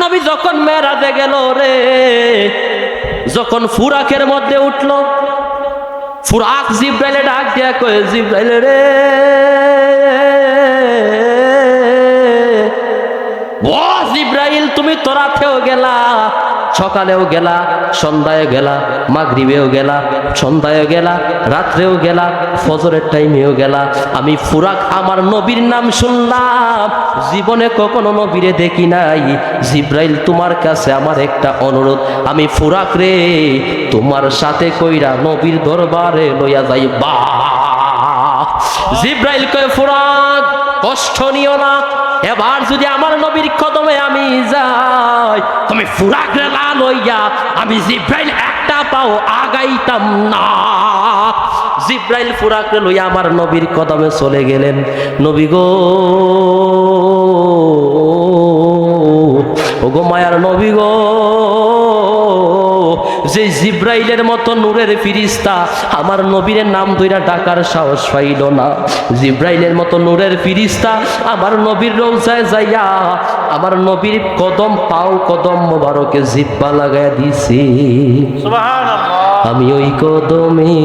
নবী যখন মেরাজে গেল রে, যখন ফুরাকের মধ্যে উঠল, ফুরাক জিব্রাইলে ডাক দিয়া কয়ে, জিব্রাইল রে ও জিব্রাইল, তুমি তো রাতেও গেলা, সকালেও গেলা, সন্ধ্যায় গেলা, মাগরিবেও গেলা, সন্ধ্যায়ও গেলা, রাত্রেও গেলা, ফজরের টাইমেও গেলা। আমি ফুরাক আমার নবীর নাম শুনলাম, জীবনে কখনো নবীরে দেখি নাই। জিব্রাইল তোমার কাছে আমার একটা অনুরোধ, আমি ফুরাক রে তোমার সাথে কইরা নবীর দরবারে লইয়া যাইবা। জিব্রাইল কয়, ফুরাক কষ্ট নিও না, এবার যদি আমার নবীর কদমে আমি যাই, তুমি ফুরাক রে না লইয়া আমি জিব্রাইল একটা পাও আগাইতাম না। জিব্রাইল ফুরাক রে লইয়া আমার নবীর কদমে চলে গেলেন। নবী গো, ওগো মায়ার নবী গো, যে জিব্রাইলের মতো নূরের ফিরিস্তা আমার নবীর নাম ধইরা ডাকার সাহস পাইল না। জিব্রাইলের মতো নূরের ফিরিস্তা আমার নবীর রওজায় যাইয়া আমার নবীর কদম পাও কদম মোবারকে জিব্বা লাগায়া দিছি। সুবহানাল্লাহ। আমি ওই কদমে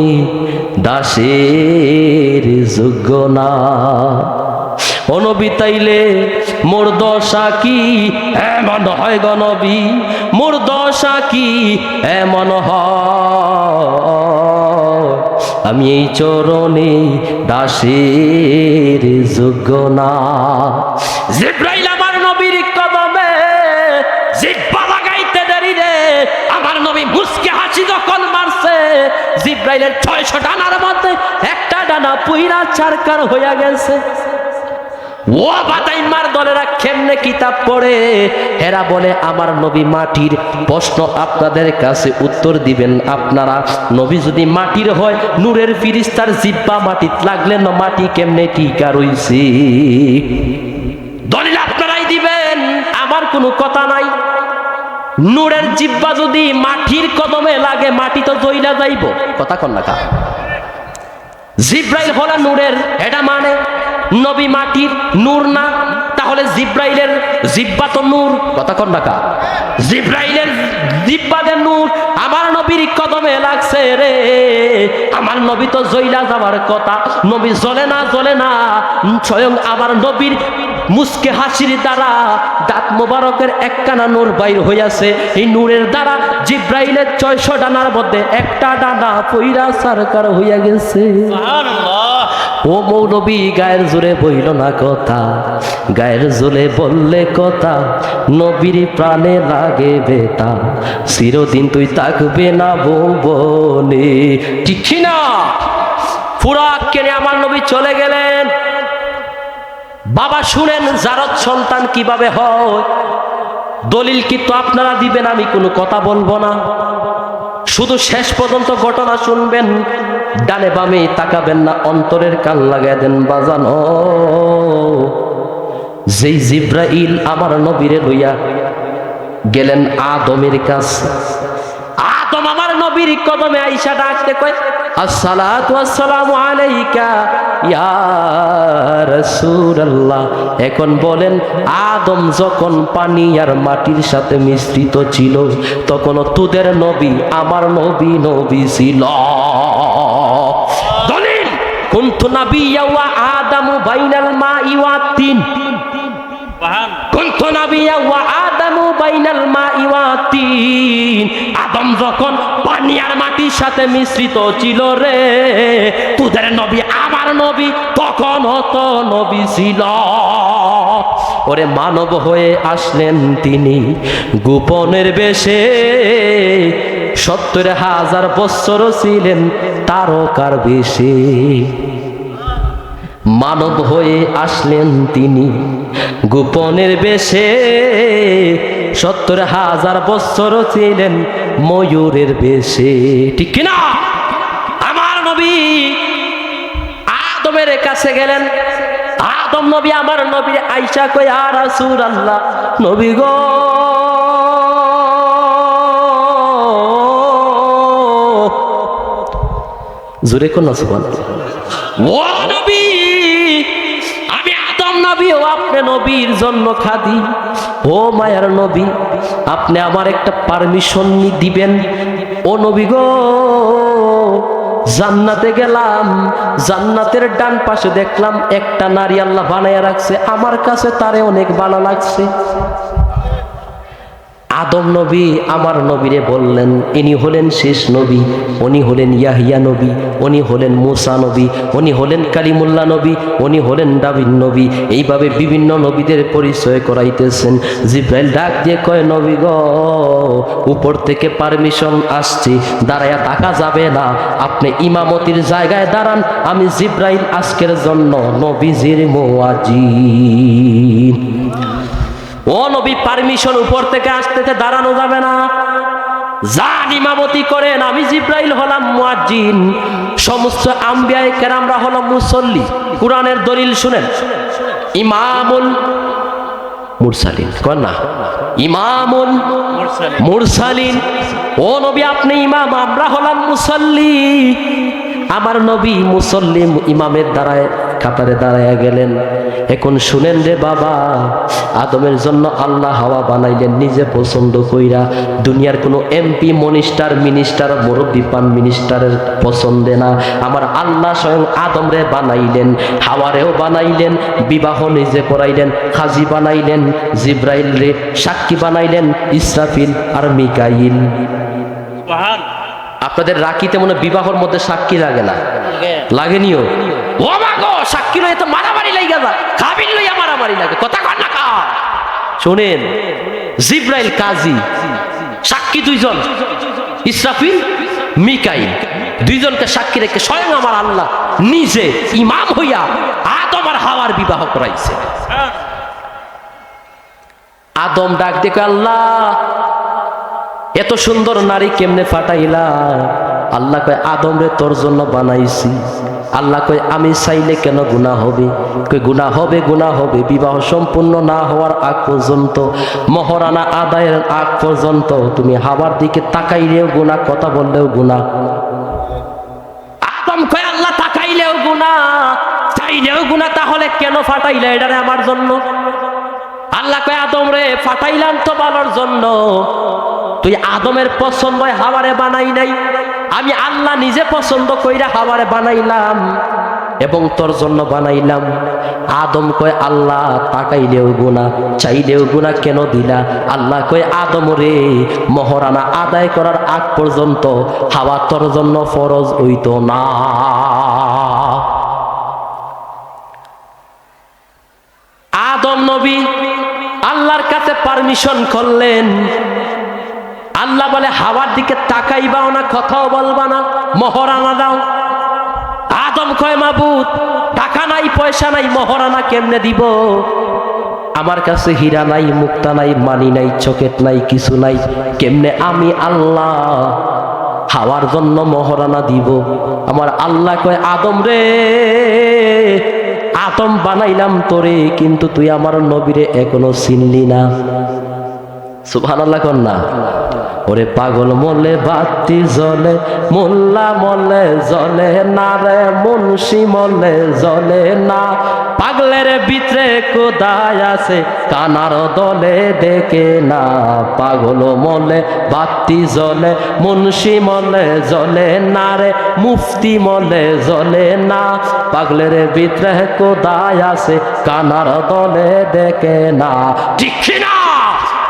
দাসের যোগ্য না। ও নবী তাইলে মোর দশা কি এমন হয় গো নবী, মোর দশা কি এমন হয়, আমি এই চরণে দাসের যোগ্য না। জিব্রাইল আমার নবীর কদমে জিব্বা লাগাইতে দেরি রে, আমার নবী মুস্কে হাসি যখন মারছে, জিব্রাইলের 600 ডানার মধ্যে একটা ডানা পুইরা চারকার হইয়া গেছে। ও বাদাইমার দলেরা কেমনে কিতাব পড়ে, এরা বলে আমার নবী মাটির। প্রশ্ন আপনাদের কাছে উত্তর দিবেন আপনারা, নবী যদি মাটির হয়, নূরের ফিরিস্তার জিব্বা মাটিত লাগলে না মাটি কেমনে টিকা রইছে? দলিল আপনারাই দিবেন, আমার কোনো কথা নাই। নূরের জিব্বা যদি মাটির কদমে লাগে, মাটি তো জইলা যাইব, কথা কন না কা? জিব্রাইল হলো নূরের, এটা মানে নবী মাটির, নূর না, তাহলে জিব্রাইলের জিব্বা তো নূর, কথা কন না কা? জিব্রাইলের জিব্বাতে নূর আমার নবীর কদমে লাগছে রে, আমার নবী তো জইলা যাওয়ার কথা, নবী জ্বলে না জ্বলে না, স্বয়ং আমার নবীর মুস্কে হাসির দ্বারা দাঁত মোবারকের একখানা নূর বাইর হইয়াছে। এই নূরের দ্বারা জিব্রাইলের 600 ডানার মধ্যে একটা ডানা পইরা সারকার হইয়া গেছে। সুবহানাল্লাহ। ও মৌলবী গায়ের জোরে বইল না কথা, গায়ের জোরে বললে কথা, নবীর প্রাণে লাগে বেটা, চিরদিন তুই থাকবে না বনে, ঠিক না? ফুরাক কেনে আমার নবী চলে গেলেন। বাবা শুনেন জারদ সন্তান কিভাবে হয়, দলিল কিন্তু আপনারা দিবেন, আমি কোনো কথা বলবো না, শুধু শেষ পর্যন্ত ঘটনা শুনবেন, ডানে বামে তাকাবেন না, অন্তরের কান লাগাই দেন বাজানো। যেই জিব্রাইল আমার নবীরে লইয়া গেলেন আদমের কাছে, আদম আমার নবীর কদমে আইসা ডাকতে কয়, আসসালাতু ওয়াসসালামু আলাইকা ইয়া রাসূলুল্লাহ। এখন বলেন, আদম যখন পানি আর মাটির সাথে মিশ্রিত ছিল, তখন তোদের নবী আমার নবী নবী ছিল। দলিল, কুনতু নাবিয়্যা ওয়া আদামু বাইনাল মাই ওয়া তিন, কুনতু নাবিয়্যা ওয়া আদামু বাইনাল মাই ওয়া তিন। আদম যখন পানি আর মাটির সাথে মিশ্রিত ছিল রে, তোদের নবী আমার নবী তখন তো নবী ছিল। ওরে মানব হয়ে আসলেন তিনি গোপনের বেশে, 70,000 বছর ছিলেন তারকার বেশে। মানব হয়ে আসলেন তিনি গোপনের বেশে, 70,000 বছর ছিলেন ময়ূরের বেশে, ঠিক কিনা? আমার নবী আদমের কাছে গেলেন, আদম নবী আমার নবী আইসা কই, ইয়া রাসূলুল্লাহ, নবী গো, জোরে কোন সুবহানাল্লাহ। ও নবী, আমি আদম নবী ও আপনি নবীর জন্য খাদি, ও মায়ার নবী, আপনি আমার একটা পারমিশন দিবেন। ও নবী গো, জান্নাতে গেলাম, জান্নাতের ডান পাশে দেখলাম একটা নারী আল্লাহ বানায়া রাখছে, আমার কাছে তারে অনেক ভালো লাগছে। আদম নবী আমার নবীরে বললেন, ইনি হলেন শেষ নবী, উনি হলেন ইয়াহিয়া নবী, উনি হলেন মুসা নবী, উনি হলেন কালিমুল্লাহ নবী, উনি হলেন দাবিদ নবী। এইভাবে বিভিন্ন নবীদের পরিচয় করাইতেছেন। জিব্রাইল ডাক দিয়ে কয়, নবী গো, উপর থেকে পারমিশন আসছে, দাঁড়ায়া থাকা যাবে না, আপনি ইমামতির জায়গায় দাঁড়ান, আমি জিব্রাইল আজকের জন্য নবীজির মুয়াজ্জিন। ও নবী, পারমিশন উপর থেকে আসতেছে, দাঁড়ানো যাবে না, যান ইমামতি করেন, আমি জিব্রাইল হলাম মুয়াজ্জিন, সমস্ত আম্বিয়ায়ে কেরামরা হলো মুসল্লি। কোরআনের দলিল শুনেন, ইমামুল মুরসালিন, কোন না ইমামুল মুরসালিন। ও নবী, আপনি ইমাম, আমরা হলাম মুসল্লি। আমার নবী মুসল্লি, ইমামের দ্বারায় কাতারে দাঁড়ায়া গেলেন। এখন শুনেন রে বাবা, আদমের জন্য আল্লাহ হাওয়া বানাইলেন নিজে পছন্দ কইরা। দুনিয়ার কোনো এমপি, মিনিস্টার, মুরব্বী পান মিনিস্টারের পছন্দে না, আমার আল্লাহ স্বয়ং আদম রে বানাইলেন, হাওয়ারেও বানাইলেন, বিবাহ নিজে করাইলেন, খাজি বানাইলেন, জিব্রাইল রে সাক্ষী বানাইলেন, ইসরাফিল আর মিকাইল। আপনাদের রাখিতে মনে বিবাহর মধ্যে সাক্ষী লাগে না? লাগেনিও? ও মাগো, সাক্ষী লইয়া তো মারামারি লাগা যায়, কাবিল লইয়া মারামারি লাগে, কথা কর না কা। শুনেন, জিব্রাইল কাজী, সাক্ষী দুইজন, ইসরাফিল মিকাইল, দুইজনকে সাক্ষী রেখে স্বয়ং আমার আল্লাহ নিজে ইমাম হইয়া আদম আর হাওয়ার বিবাহ করাইছে। আদম ডাক দেখে, আল্লাহ এত সুন্দর নারী কেমনে ফাটাইলা? আল্লাহ কয়, আদম রে তোর জন্য বানাইছি। আল্লাহ কয়, আমি চাইলে কেন গুনাহ হবে? কয়, গুনাহ হবে, গুনাহ হবে। বিবাহ সম্পূর্ণ না হওয়ার আগ পর্যন্ত, মহরানা আদায়ের আগ পর্যন্ত তুমি হাওয়ার দিকে তাকাইলেও গুনাহ, কথা বললেও গুনাহ। আদম কয়, আল্লাহ তাকাইলেও গুনাহ, চাইলেও গুনাহ, তাহলে কেন ফাটাইলা এটারে আমার জন্য? আল্লাহ কয়, আদম রে ফাটাইলাম তো ভালোর জন্য, তুই আদমের পছন্দ হাওয়ারে বানাই নাই, আমি আল্লাহ নিজে পছন্দ কইরা হাওয়ারে বানাইলাম এবং তোর জন্য বানাইলাম। আদম কয়, আল্লাহ তাকাইলেও গুনাহ, চাইলেও গুনাহ, কেন দিলা? আল্লাহ কয়, আদম রে, মহরানা আদায় করার আগ পর্যন্ত হাওয়া তোর জন্য ফরজ হইতো না। আদম নবী আল্লাহর কাছে পারমিশন করলেন। আল্লাহ বলে, হাওয়ার দিকে তাকাইবাও না, কথাও বলবা না, মহরানা দাও। আদম কয়, মাবুদ, টাকা নাই, পয়সা নাই, মহরানা কেমনে দিব? আমার কাছে হীরা নাই, মুক্তা নাই, মানি নাই, চকেট নাই, কিছু নাই, কেমনে আমি আল্লাহ হাওয়ার জন্য মহরানা দিব? আমার আল্লাহ কয়, আদম রে, আদম বানাইলাম তোরে, কিন্তু তুই আমার নবীরে এখনো চিনলি না। সুবহানাল্লাহ কর না। ওরে পাগল মলে বাতি জ্বলে, মোল্লা মলে জ্বলে না রে, মুন্সি মলে জ্বলে না, পাগলের ভিতরে কোদায় আছে, কানার দলে দেখে না। পাগল মলে বাতি জ্বলে, মুন্সি মলে জ্বলে না রে, মুফতি মলে জ্বলে না, পাগলের ভিতরে কোদায় আছে, কানার দলে দেখে না। ঠিক না?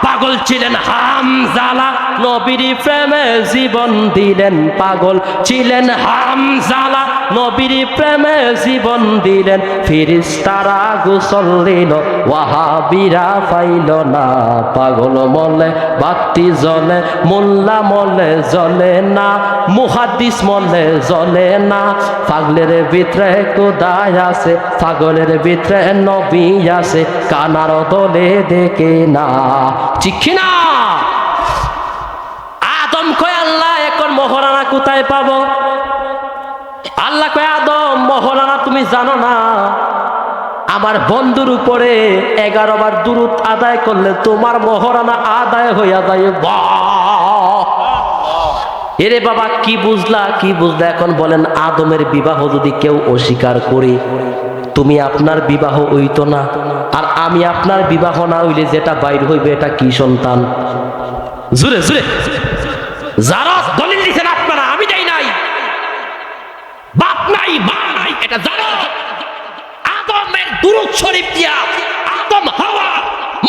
পাগল ছিলেন হামজালা, নবীর প্রেমে জীবন দিলেন। পাগল ছিলেন হামজালা, নবীর প্রেমে জীবন দিলেন। ফিরিস্তারা গোসল দিল, ওয়াহাবিরা পাইল না। পাগল মলে বাতি জ্বলে, মোল্লা মলে জ্বলে না, মুহাদ্দিস মলে জ্বলে না, পাগলের ভিতরে কোদায় আছে, পাগলের ভিতরে নবী আছে, কানার দলে দেখে না। ঠিক না? আদম কয়, আল্লাহ এখন মহরানা কোথায় পাবো? আল্লাহ কয়, আদম, মহরানা তুমি জানো না? আমার বন্ধুর উপরে 11 বার দুরূদ আদায় করলে তোমার মহরানা আদায় হইয়া যায়। এরে বাবা, কি বুঝলা, কি বুঝলা? এখন বলেন, আদমের বিবাহ যদি কেউ অস্বীকার করে, তুমি আপনার বিবাহ হইত না, আর আমি আপনার বিবাহ না হইলে যেটা বাইর হইবে এটা কি সন্তান? জুরে জুরে জারজ দলিল দিছেন আপনারা, আমি দেই নাই। বাপ নাই মা নাই, এটা জারজ। আদমের দুরূদ শরীফ দিয়া আদম হাওয়া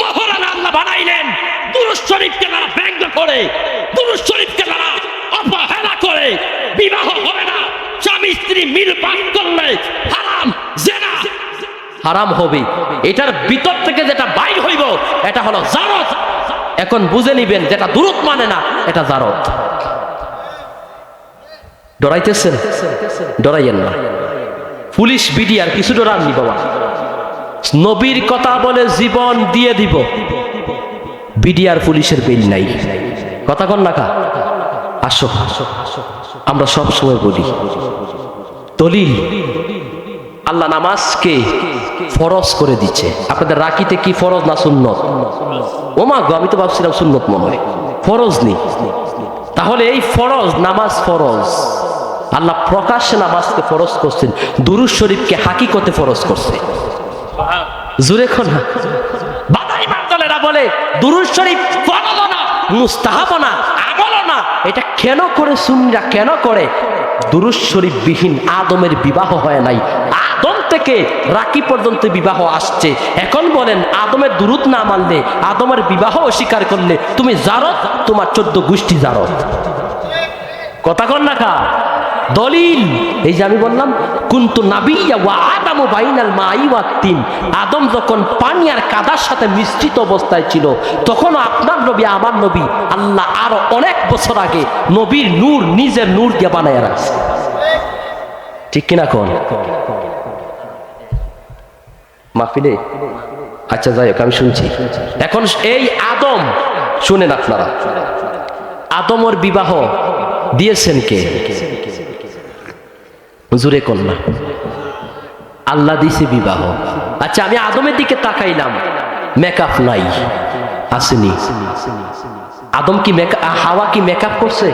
মহরানা আল্লাহ বানাইলেন। দুরূদ শরীফকে যারা ব্যঙ্গ করে, দুরূদ শরীফকে যারা অবহেলা করে, বিবাহ হবে না, স্বামী স্ত্রী মিল পান করলে হারাম, জেনা হারাম হবে। এটার ভিতর থেকে যেটা বাইর হইব এটা হলো জারজ। এখন বুঝে নিবেন, যেটা দুরূদ মানে না এটা জারজ। ডরাইতেছেন? ডরাইয়েন না। পুলিশ বিডি আর কিছু ডরাননি বাবা। নবীর কথা বলে জীবন দিয়ে দিব, বিডি আর পুলিশের বিল নাই। কথা কন না কা? আসো, আমরা সব সময় বলি দলিল, আল্লাহ নামাজকে ফরজ করে দিচ্ছে। আপনাদের রাকিতে কি ফরজ না সুন্নত? ও মা গো, আমি তো ভাবছিলাম সুন্নত মনে হয়, ফরজ নেই। তাহলে এই ফরজ, নামাজ ফরজ, আল্লাহ প্রকাশ্যে নামাজকে ফরজ করছেন, দুরূদ শরীফকে হাকিকতে ফরজ করছে। জুরে খন না। বাদাই মাদলেরা বলে দুরূদ শরীফ ফরজ না, মুস্তাহাব না, আমল না। এটা কেন করে সুন্নাহ কেন করে? দুরূদ শরীফ বিহীন আদমের বিবাহ হয় নাই। আদম থেকে রাকি পর্যন্ত বিবাহ আসছে। এখন বলেন আদমের দুরূদ না মানলে, আদমের বিবাহ অস্বীকার করলে তুমি জারজ, তোমার 14 গোষ্ঠী জারজ। কথা কন না কা? দলিল এই যে আমি বললাম কুনতু নাবিয়্যা ওয়া আদামু বাইনাল মাই ওয়াত তিন। আদম যখন পানি আর কাদার সাথে মিশ্রিত অবস্থায় ছিল, তখন আপনার নবী আমার নবী আল্লাহ আরো অনেক বছর আগে নবীর নূর, নিজের নূর দিয়ে বানায় রাখছে। ঠিক কিনা কোন মাহফিলে? আচ্ছা যাই হোক, আমি শুনছি। এখন এই আদম শুনেন আপনারা, আদমের বিবাহ দিয়েছেন কে? হুজুরে কন্যা আল্লাহ দিছে বিবাহ। আচ্ছা আমি আদমের দিকে তাকাইলাম, মেকআপ নাই, আসেনি। আদম কি হাওয়া কি মেকআপ করছে?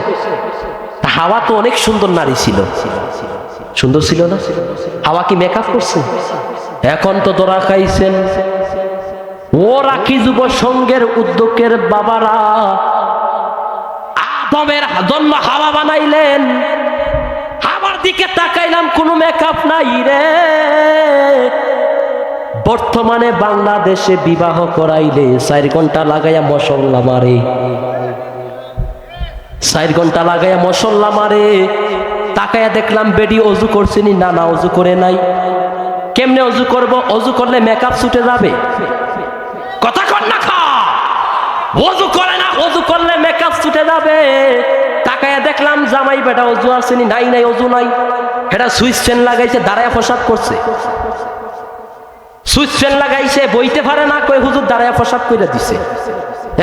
হাওয়া তো অনেক সুন্দর নারী ছিল, সুন্দর ছিল না? হাওয়া কি মেকআপ করছে? এখন তো ধরা খাইছেন। ও রাখি যুব সঙ্গের উদ্যোগের বাবারা, আদমের জন্য হাওয়া বানাইলেন, হাওয়ার দিকে তাকাইলাম কোনো মেকআপ নাই রে। বর্তমানে বাংলাদেশে বিবাহ করাইলে 4 ঘন্টা লাগাইয়া মশল্লা মারে, 4 ঘন্টা লাগাইয়া মশল্লা মারে। তাকাইয়া দেখলাম বেডি অজু করছেনি? না না, অজু করে নাই। কেমনে অজু করব? অজু করলে মেকআপ ছুটে যাবে। কথা কর না খা? অজু করে না, অজু করলে মেকআপ ছুটে যাবে। তাকাইয়া দেখলাম জামাই বেটা অজু আসেনি? নাই নাই, অজু নাই। এটা সুইচ ফ্যান লাগাইছে, দাঁড়ায় প্রসাব করছে। সুইচ ফ্যান লাগাইছে, বইতে পারে না, কই হুজুর দাঁড়ায় প্রসাব করে দিছে।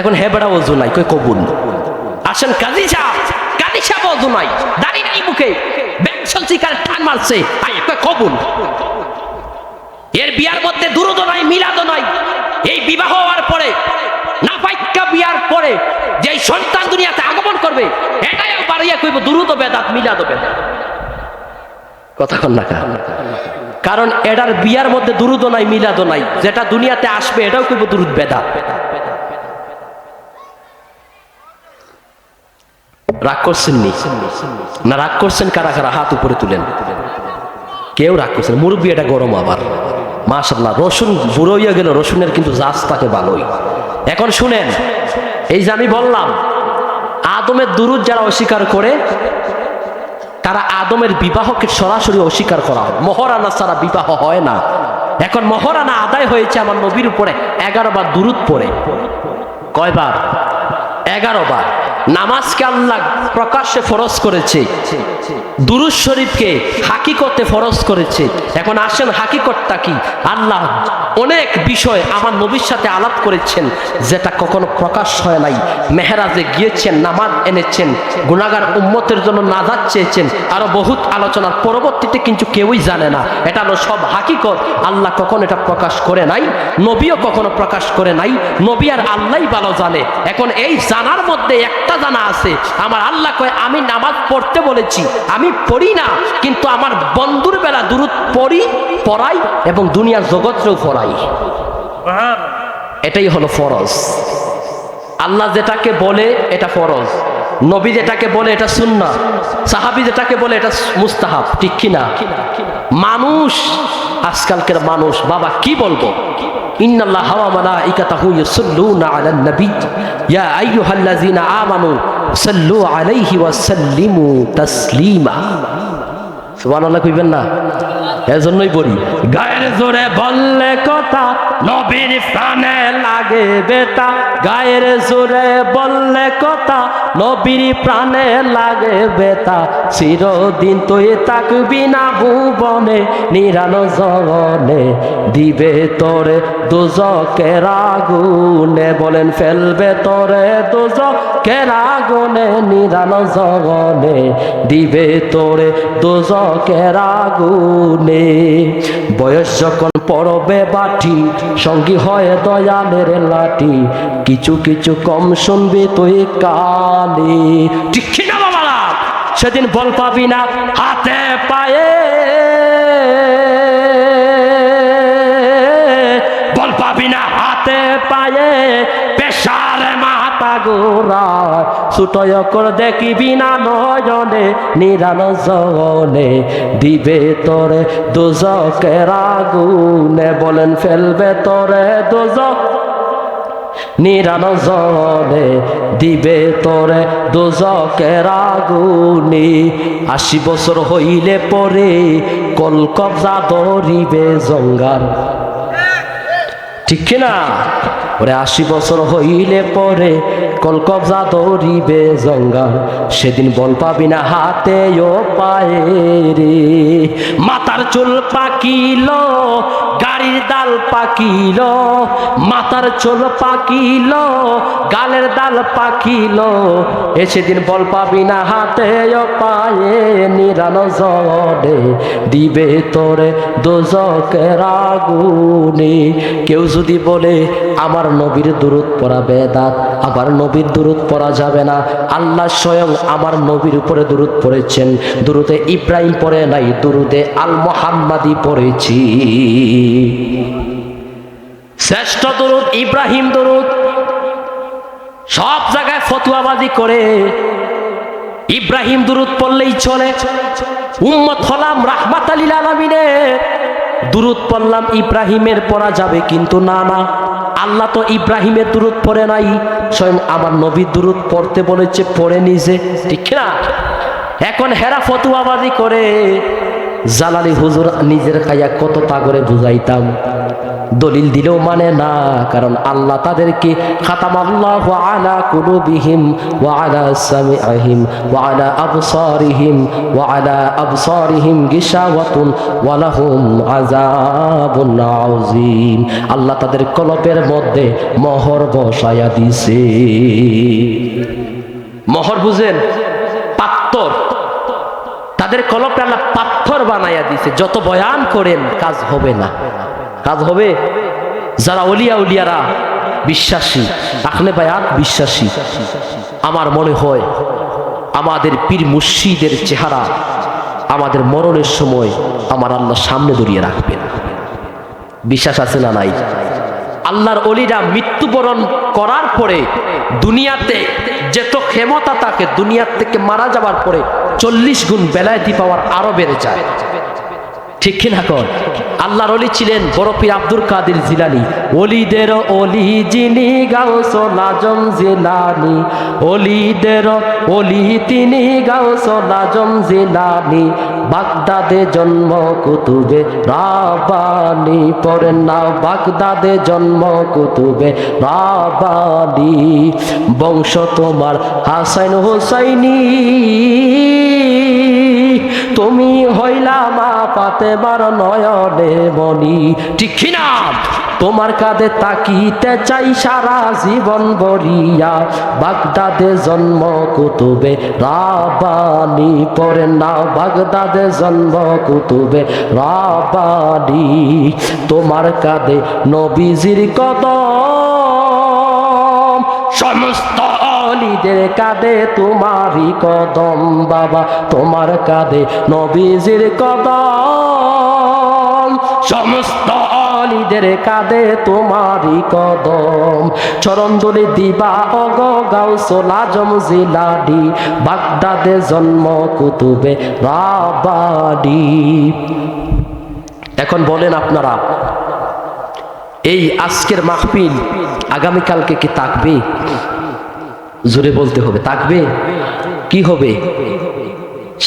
এখন হে বেটা অজু নাই, কই কবুল। আসেন কাজী সাহেব, কাজী সাহেব অজু নাই, দাড়ি নাই মুখে, ব্যাগ সলসিকার টান মারছে, কই কবুল। এর বিয়ার মধ্যে দুরূদ নাই, মিলাদ নাই। এই বিবাহ হওয়ার পরে, নাফাইক্কা বিয়ার পরে যেই সন্তান দুনিয়াতে আগমন করবে, এটাই বাড়িয়া কইব দুরূদ বেদাত, মিলাদ বেদাত। কথা কন না কা? কারণ এটার বিয়ার মধ্যে দুরূদ নাই, মিলাদ নাই। যেটা দুনিয়াতে আসবে এটাও কইব দুরূদ বেদাত। রাগ করছেন নি? না রাগ করছেন কারা কারা? হাত উপরে তুলেন। কেউ রাগ করছেন? মুরব্বী এটা গরম আবার, মাশাআল্লাহ। রসুন বুড়ো হইয়া গেল, রসুনের কিন্তু জাজ থাকে ভালোই। এখন শুনেন, এই যে আমি বললাম আদমের দুরূদ যারা অস্বীকার করে, তারা আদমের বিবাহকে সরাসরি অস্বীকার করা হয়। মহরানা ছাড়া বিবাহ হয় না। এখন মহরানা আদায় হয়েছে আমার নবীর উপরে 11 বার দুরূদ পড়ে। কয়বার? 11 বার। নামাজকে আল্লাহ প্রকাশ্যে ফরজ করেছে, দুরূদ শরীফকে হাকিকতে ফরজ করেছে। এখন আসেন হাকিকতটা কি? আল্লাহ অনেক বিষয় আমার নবীর সাথে আলাপ করেছেন যেটা কখনো প্রকাশ হয় নাই। মেহরাজে গিয়েছেন, নামাজ এনেছেন, গুনাহগার উম্মতের জন্য নাজাত চেয়েছেন, আরো বহুত আলোচনার পরবর্তীতে কিন্তু কেউই জানে না। এটা হলো সব হাকিকত। আল্লাহ কখনো এটা প্রকাশ করে নাই, নবীও কখনো প্রকাশ করে নাই। নবী আর আল্লাহই ভালো জানে। এখন এই জানার মধ্যে একটা জানা আছে। আমার আল্লাহ কয় আমি নামাজ পড়তে বলেছি, আমি পড়ি না, কিন্তু আমার বন্ধুর বেলা দুরূদ পড়াই এবং দুনিয়ার জগৎরেও পড়াই। এটাই হলো ফরজ। আল্লাহ যেটাকে বলে এটা ফরজ, নবী যেটাকে বলে এটা সুন্নাহ, সাহাবী যেটাকে বলে এটা মুস্তাহাব, ঠিক কিনা? মানুষ, আজকালকার মানুষ বাবা কি বলবো, ইন্নাল্লাহা ওয়া মালাইকাতাহু ইউসাল্লুনা আলান নবী ইয়া আইয়ুহাল্লাযীনা আমানু সাল্লু আলাইহি ওয়া সাল্লিমু তাসলিমা। সুবহানাল্লাহ কইবেন না? এজন্যই বলি, গায়ের জোরে বললে কথা নবীর প্রাণে লাগে বেটা, গায়ের জোরে বললে কথা নবীর প্রাণে লাগে বেটা, চিরদিন তুই থাকবি না ভুবনে নিরানো জগনে, দিবে তোরে দোজকের আগুনে, বলেন ফেলবে তোরে দোজকের আগুনে, নিরানো জগনে দিবে তোরে দোজকের আগুনে। বয়স যখন পড়বে বাটি, সঙ্গী হয় দয়ালের লাঠি, কিছু কিছু কম শুনবি তুই কানে, ঠিক না বাবারা? সেদিন বল পাবি না হাতে পায়ে, বল পাবি না হাতে পায়ে, পেশার মাথা গোরা ছুটয় করে দেখিবি না নয়নে, নিরানো জগনে দিবে তোরে দোজকের আগুনে, বলেন ফেলবে তোরে দোজক নিরানো জগনে, দিবে তোরে দোজকের আগুনে। 80 বছর হইলে পরে কল কবজা ধরিবে জঙ্গার, ঠিক কিনা? ওরে 80 বছর হইলে পরে কল কবজা ধরিবে জঙ্গার, সেদিন বল পাবি না হাতে ও পায়ে রে। মাথার চুল পাকিল, গাড়ির দাল পাকিল, মাথার চুল পাকিল, গালের দাল পাকিল, এ সেদিন বল পাবি না হাতে ও পায়ে, নিরানো জগনে দিবে তোরে দোজকের আগুনে। কেউ যদি বলে আমার নবীর দুরূদ পড়া বেদাত, আমার নবীর দুরূদ পড়া যাবে না, আল্লাহ স্বয়ং আমার নবীর উপরে দুরূদ পড়েছেন, দুরূদে ইব্রাহিম পড়ে নাই, দুরূদে আল মুহাম্মাদি পড়েছি। শ্রেষ্ঠ দুরূদ ইব্রাহিম দুরূদ। সব জায়গায় ফতুয়াবাজি করে ইব্রাহিম দুরূদ পড়লেই চলে, উম্মত হলাম রাহমাতাল লিল আলামিনের, দুরূদ পড়লাম ইব্রাহিমের পড়া যাবে, কিন্তু না না, আল্লাহ তো ইব্রাহিমের দুরূদ পড়ে নাই, স্বয়ং আমার নবীর দুরূদ পড়তে বলেছে, পড়ে নিজে, ঠিক না? এখন হেরা ফতুয়াবাজি করে। জালালি হুজুর নিজের কায়া কত পাগরে বুঝাইতাম, দলিল দিলেও মানে না, কারণ আল্লাহ তাদেরকে খাতামাল্লাহু আলা কুলুবিহিম ওয়া আলা সামিআহিম ওয়া আলা আবসারিহিম গিশাওয়াতুন ওয়া লাহুম আযাবুন আযীম। আল্লাহ তাদের কলবের মধ্যে মোহর বসায়া দিছে। মোহর বুঝেন? পাথর, তাদের কলবে আল্লাহ পাথর বানায়া দিছে। যত বয়ান করেন কাজ হবে না, কাজ হবে। যারা উলিয়ারা বিশ্বাসী, আখলে বায়াত বিশ্বাসী, আমার মনে হয় আমাদের পীর মুর্শিদের চেহারা আমাদের মরণের সময় আমার আল্লাহ সামনে ধরিয়ে রাখবেন। বিশ্বাস আছে না নাই? আল্লাহর ওলিরা মৃত্যুবরণ করার পরে দুনিয়াতে যত ক্ষমতা থাকে, দুনিয়ার থেকে মারা যাওয়ার পরে 40 গুণ বেলায়েতি পাওয়ার আরো বেড়ে যায়, ঠিক কিনা? কর আল্লাহর ওলি ছিলেন বড় পীর আব্দুল কাদের জিলানী, ওলিদের ওলি যিনি গাউসুল আজম জিলানী, ওলিদের ওলি তিনি গাউসুল আজম জিলানী, বাগদাদে জন্ম কুতুবে রাব্বানী, পড়েন না বাগদাদে জন্ম কুতুবে রাব্বানী, বংশ তোমার হাসান হুসাইনি, তুমি হইলা মা ফাতেমার নয়নে মনি, ঠিক না? তোমার কাঁধে তাকিতে চাই সারা জীবন বরিয়া, বাগদাদে জন্ম কুতুবে রাব্বানী, পড়েন না বাগদাদে জন্ম কুতুবে রাব্বানী, তোমার কাঁধে নবীজির কদম, সমস্ত অলিদের কাঁধে তোমারই কদম বাবা, তোমার কাঁধে নবীজির কদম, সমস্ত অলিদের কাঁধে তোমারই কদম। চরণ ধরে দিবা অগ গাউসুল আজম জিলানি, বাগদাদে জন্ম কুতুবে রাব্বানি। এখন বলেন আপনারা, এই আজকের মাহফিল আগামীকালকে কি থাকবে? জোরে বলতে হবে, থাকবে? কি হবে?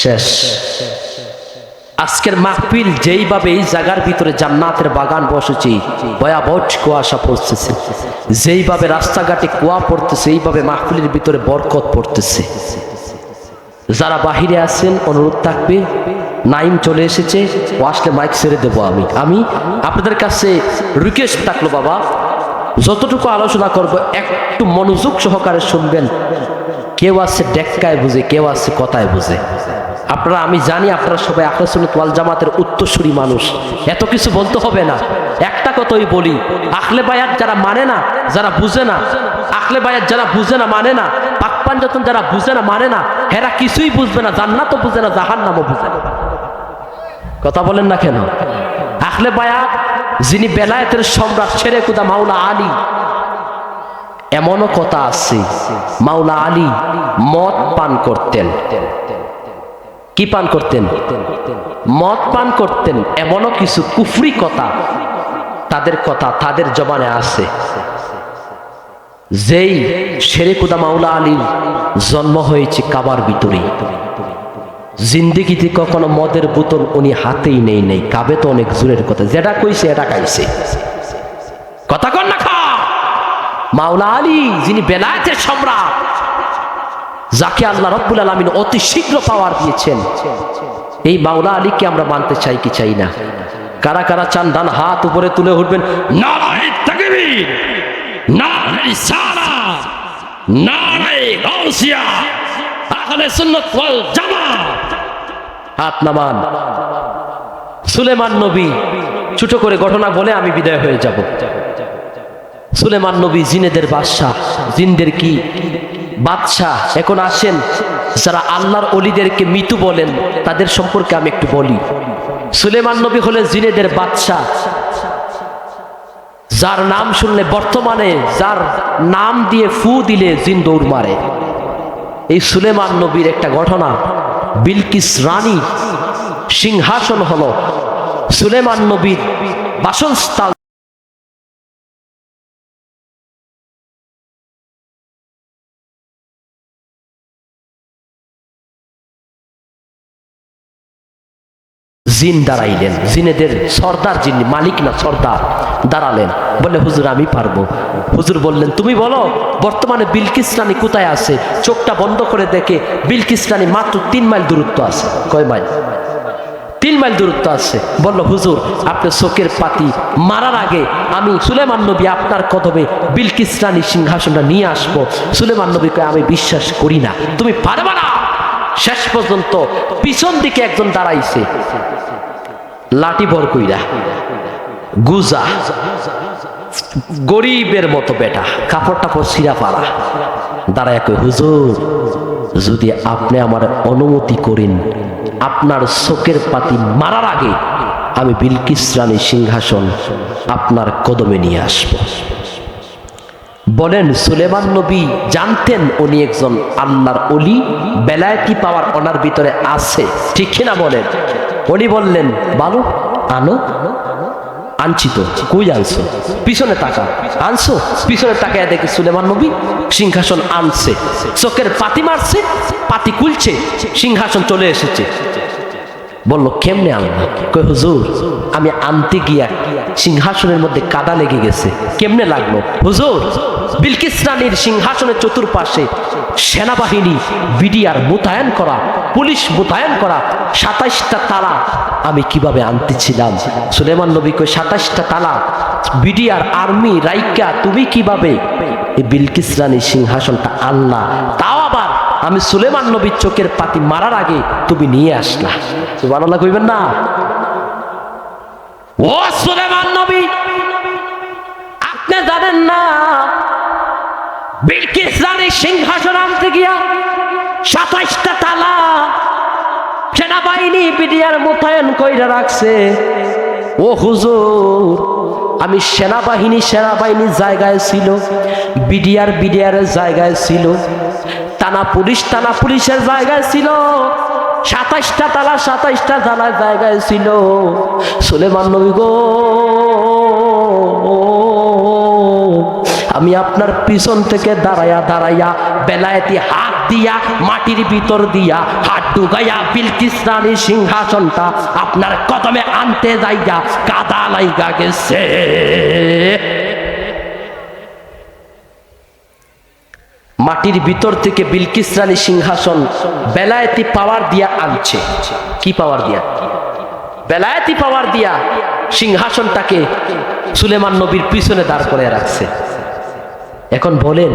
শেষ। আজকের মাহফিল যেইভাবে এই জায়গার ভিতরে জান্নাতের বাগান বসেছে, ভয়াবহ কুয়াশা পড়তেছে, যেইভাবে রাস্তাঘাটে কুয়া পড়তেছে, এইভাবে মাহফিলের ভিতরে বরকত পড়তেছে। যারা বাহিরে আছেন অনুরোধ থাকবে, নাইম চলে এসেছে, ও আসলে মাইক ছেড়ে দেবো। আমি আপনাদের কাছে রিকোয়েস্ট থাকলো বাবা, যতটুকু আলোচনা করব একটু মনোযোগ সহকারে শুনবেন। কেউ আছে ডেক্কায় বুঝে, কেউ আছে কথায় বুঝে। আপনারা, আমি জানি আপনারা সবাই আহলে সুন্নাত ওয়াল জামাতের উত্তরসূরি মানুষ, এত কিছু বলতে হবে না। একটা কথাই বলি, আহলে বায়াত যারা মানে না, যারা বুঝে না, আহলে বায়াত যারা বুঝে না, মানে না, পাক পাঞ্জাতন যারা বুঝে না, মানে না, হেরা কিছুই বুঝবে না, জান্নাতও বুঝে না, জাহান্নামও বুঝে না। কথা বলেন না কেন? আহলে বায়াত যিনি বেলায়েতের সম্রাট শেরে খুদা মাওলা আলী, এমনও কথা আছে মাওলা আলী মদ পান করতেন। কি পান করতেন? মদ পান করতেন। এমনও কিছু কুফরি কথা তাদের জবানে আছে। যেই শেরে খুদা মাওলা আলীর জন্ম হয়েছে কাবার ভিতরে, জিন্দিগিতে কখনো মদের বোতল উনি হাতেই নেই। কাবে তো অনেক জোরের কথা, যেটা কইছে এটা খাইছে। কথা কন না খা। মাওলা আলী যিনি বেলায়েতের সম্রাট, যাকে আল্লাহ রাব্বুল আলামিন অতি শীঘ্র পাওয়ার দিয়েছেন, এই মাওলা আলীকে আমরা মানতে চাই কি চাই না? কারা কারা চান ডান হাত উপরে তুলে উঠবেন। নারায়ে তাকবীর, নারায়ে রিসালাত, নারায়ে গাউসিয়া, আহলে সুন্নাত ওয়াল জামাত। হাত নামান। সুলেমান নবী, ছোট করে ঘটনা বলে আমি বিদায় হয়ে যাব। সুলেমান নবী জিনেদের বাদশাহ, জিনদের কি বাদশাহ। এখন আসেন, যারা আল্লাহর ওলিদেরকে মৃত্যু বলেন তাদের সম্পর্কে আমি একটু বলি। সুলেমান নবী হলেন জিনেদের বাদশাহ, যার নাম শুনলে, বর্তমানে যার নাম দিয়ে ফু দিলে জিন দৌড় মারে। এই সুলেমান নবীর একটা ঘটনা, বিলকিস রানী সিংহাসন হলো সুলেমান নবীর বাসস্থান। জিন দাঁড়াইলেন, জিনেদের সর্দার, যিনি মালিক না সর্দার, দাঁড়ালেন, বলে হুজুর আমি পারবো। হুজুর বললেন তুমি বলো বর্তমানে বিলকিস রানী কোথায় আছে? চোখটা বন্ধ করে দেখে বিলকিস রানী মাত্র 3 মাইল দূরত্ব আছে। কয় মাইল? 3 মাইল দূরত্ব আছে। বলল হুজুর আপনার চোখের পাতি মারার আগে আমি সুলেমান নবী আপনার কদমে বিলকিস রানী সিংহাসনটা নিয়ে আসবো। সুলেমান নবী কয় আমি বিশ্বাস করি না, তুমি পারবা না। শেষ পর্যন্ত পিছন দিকে একজন দাঁড়াইছে, লাঠি ভর কইরা, গুজা, গরিবের মতো বেটা, কাপড় টাপড় ছিঁড়া পাড়া, দাঁড়ায় কই হুজুর যদি আপনি আমার অনুমতি করেন, আপনার চোখের পাতি মারার আগে আমি বিলকিস রানীর সিংহাসন আপনার কদমে নিয়ে আসব। বলেন সুলেমান নবী জানতেন উনি একজন আল্লাহর ওলি, বেলায়েতি পাওয়ার ওনার ভিতরে আছে, ঠিক কিনা বলেন? উনি বললেন ভালো, আনো। আনছি তো। কই আনছো? পিছনে তাকা। আনছো? পিছনে তাকায় দেখে সুলেমান নবী সিংহাসন আনছে, চোখের পাতি মারছে, পাতি খুলছে, সিংহাসন চলে এসেছে। বলল কেমনে আনলা? কই হুজুর আমি আনতে গিয়া সিংহাসনের মধ্যে কাদা লেগে গেছে। কেমনে লাগলো? হুজুর বিলকিস রানীর সিংহাসনের চতুর্পাশে সেনাবাহিনী, বিডিআর মোতায়েন করা, পুলিশ মোতায়েন করা, 27টা তালা আমি কিভাবে আনতেছিলাম। সুলেমান নবী কই 27টা তালা বিডিআর আর্মি রাইকা তুমি কিভাবে এই বিলকিস রানীর সিংহাসনটা আনলা? তাও আবার আমি সুলেমান নবীর চোখের পাতি মারার আগে তুমি নিয়ে আসলা। সুবহানাল্লাহ কইবেন না? ও সুলেমান নবী আপনি জানেন না বিলকিস রানীর সিংহাসন আনতে গিয়া 27টা তালা সেনাবাহিনী বিডিআর মোতায়েন কইরা রাখছে। ও হুজুর, আমি সেনাবাহিনীর জায়গায় ছিল, বিডিআরের জায়গায় ছিল, থানা পুলিশের জায়গায় ছিল, 27টা তালা 27টা তালার জায়গায় ছিল। সুলেমান নবী গো, আমি আপনার পিছন থেকে দাঁড়াইয়া বেলায়েতি হাত দিয়া মাটির ভিতর দিয়া হাত ঢুকাইয়া বিলকিস রানীর সিংহাসনটা আপনার কদমে আনতে যাইয়া কাদা লাইগা গেছে। মাটির ভিতর থেকে বিলকিস রানীর সিংহাসন বেলায়েতি পাওয়ার দিয়া আনছে। কি পাওয়ার দিয়া? বেলায়েতি পাওয়ার দিয়া সিংহাসনটাকে সুলেমান নবীর পিছনে দাঁড় করে রাখছে। এখন বলেন,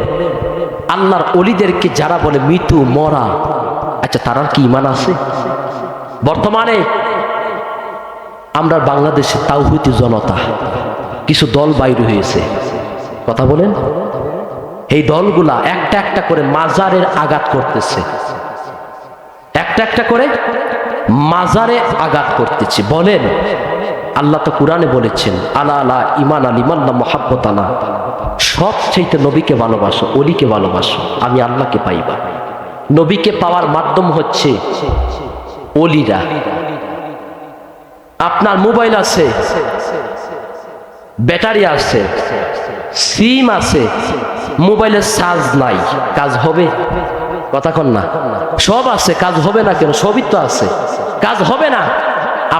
আল্লাহর ওলিদেরকে যারা বলে মৃত্যু মরা, আচ্ছা তারার কি ঈমান আছে? বর্তমানে আমরা বাংলাদেশে তাওহীদি জনতা কিছু দল বাইর হয়েছে, কথা বলেন, এই দলগুলা একটা একটা করে মাজারের আঘাত করতেছে, একটা একটা করে মাজারে আঘাত করতেছে। বলেন, আল্লাহ তো কোরআনে বলেছেন, আলা আলা ইমান আলিমাল্লা মোহাব্বত আলা, সব চাইতে নবীকে ভালোবাসো, অলিকে ভালোবাসো, আমি আল্লাহকে পাইবা। নবীকে পাওয়ার মাধ্যম হচ্ছে অলিরা। আপনার মোবাইল আছে, ব্যাটারি আছে, সিম আছে, মোবাইলের চার্জ নাই, কাজ হবে? কথা কন না। সব আছে, কাজ হবে না কেন? সবই তো আছে, কাজ হবে না।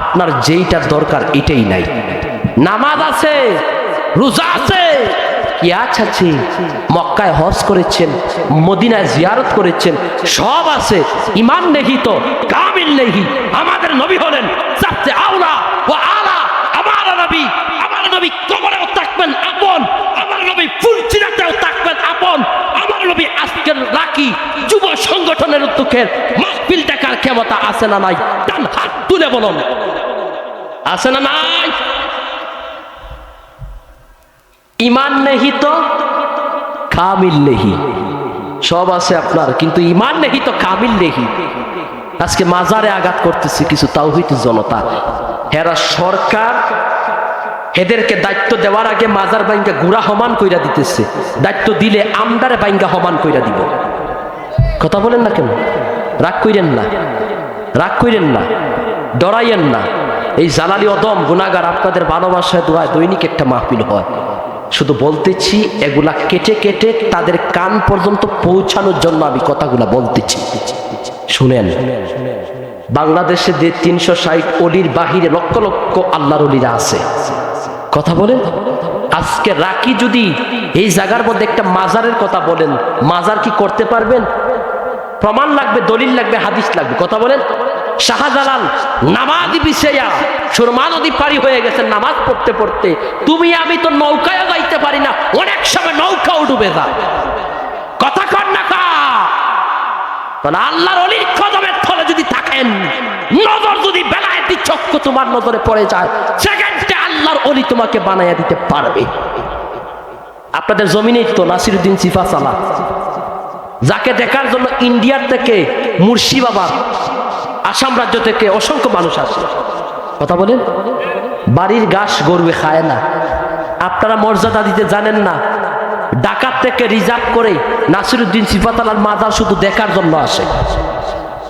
আপনার যেইটার দরকার এটাই নাই। নামাজ আছে, রোজা আছে, কি আছে, মক্কায় হজ করেছেন, মদিনায় জিয়ারত করেছেন, সব আছে, ঈমান নেহি তো কামিল নেহি। আমাদের নবী হলেন সবচেয়ে আওলা ও আলা। আমার নবী কবরেও থাকবেন আপন, আমার নবী ফুলচিরাতেও থাকবেন আপন। আমার নবী আজকের রাখি যুব সংগঠনের উদ্যোগের মাহফিল দেখার ক্ষমতা আছে না নাই? ডান হাত তুলে বলুন, আছে না নাই? ঈমান নেহি তো কামিল নেহি, সব আছে আপনার, কিন্তু ঈমান নেহি তো কামিল নেহি। আজকে মাজারে আঘাত করতেছে কিছু তাওহীদি জনতা। এরা সরকার এদেরকে দায়িত্ব দেওয়ার আগে মাজার বাইঙ্গা গুড়া হমান কইরা দিতেছে, দায়িত্ব দিলে আমদারে বাইঙ্গা হমান কইরা দিব। কথা বলেন না কেন? রাগ কইরেন না, রাগ কইরেন না, ডরাইয়েন না। এই জালালি অদম গুনাহগার আপনাদের ভালোবাসায় দোয়ায় দৈনিক একটা মাহফিল হয়। শুধু বলতেছি, এগুলা কেটে কেটে তাদের কান পর্যন্ত পৌঁছানোর জন্য আমি কথাগুলা বলতেছি। শুনেন, বাংলাদেশে যে 360 অলির বাহিরে লক্ষ লক্ষ আল্লাহর অলিরা আছে, কথা বলেন। আজকে রাকি যদি এই জায়গার মধ্যে একটা মাজারের কথা বলেন, মাজার কি করতে পারবেন? প্রমাণ লাগবে, দলিল লাগবে, হাদিস লাগবে, কথা বলেন। শাহজালাল নামাজি বিছাইয়া সুরমা নদী পারি হয়ে গেছেন নামাজ পড়তে পড়তে। তুমি আমি তো নৌকায় যাইতে পারি না, অনেক সময় নৌকাও ডুবে যায়। কথা কর না কা? আল্লাহর ওলির কদমের তলে যদি থাকেন, নজর যদি বেলায়েতি চক্ষু তোমার নজরে পড়ে যায়, সেকেন্ডে আল্লাহর ওলি তোমাকে বানাইয়া দিতে পারবে। আপনাদের জমিনেই তো নাসিরউদ্দিন সিফাসালা, যাকে দেখার জন্য ইন্ডিয়ার থেকে, মুর্শিদাবাদ, আসাম রাজ্য থেকে অসংখ্য মানুষ আসে, কথা বলেন। বাড়ির ঘাস গরুয়ে খায় না। আপনারা মর্যাদা দিতে জানেন না। ঢাকার থেকে রিজার্ভ করে নাসিরউদ্দিন সিফাতালার মাজার শুধু দেখার জন্য আসে।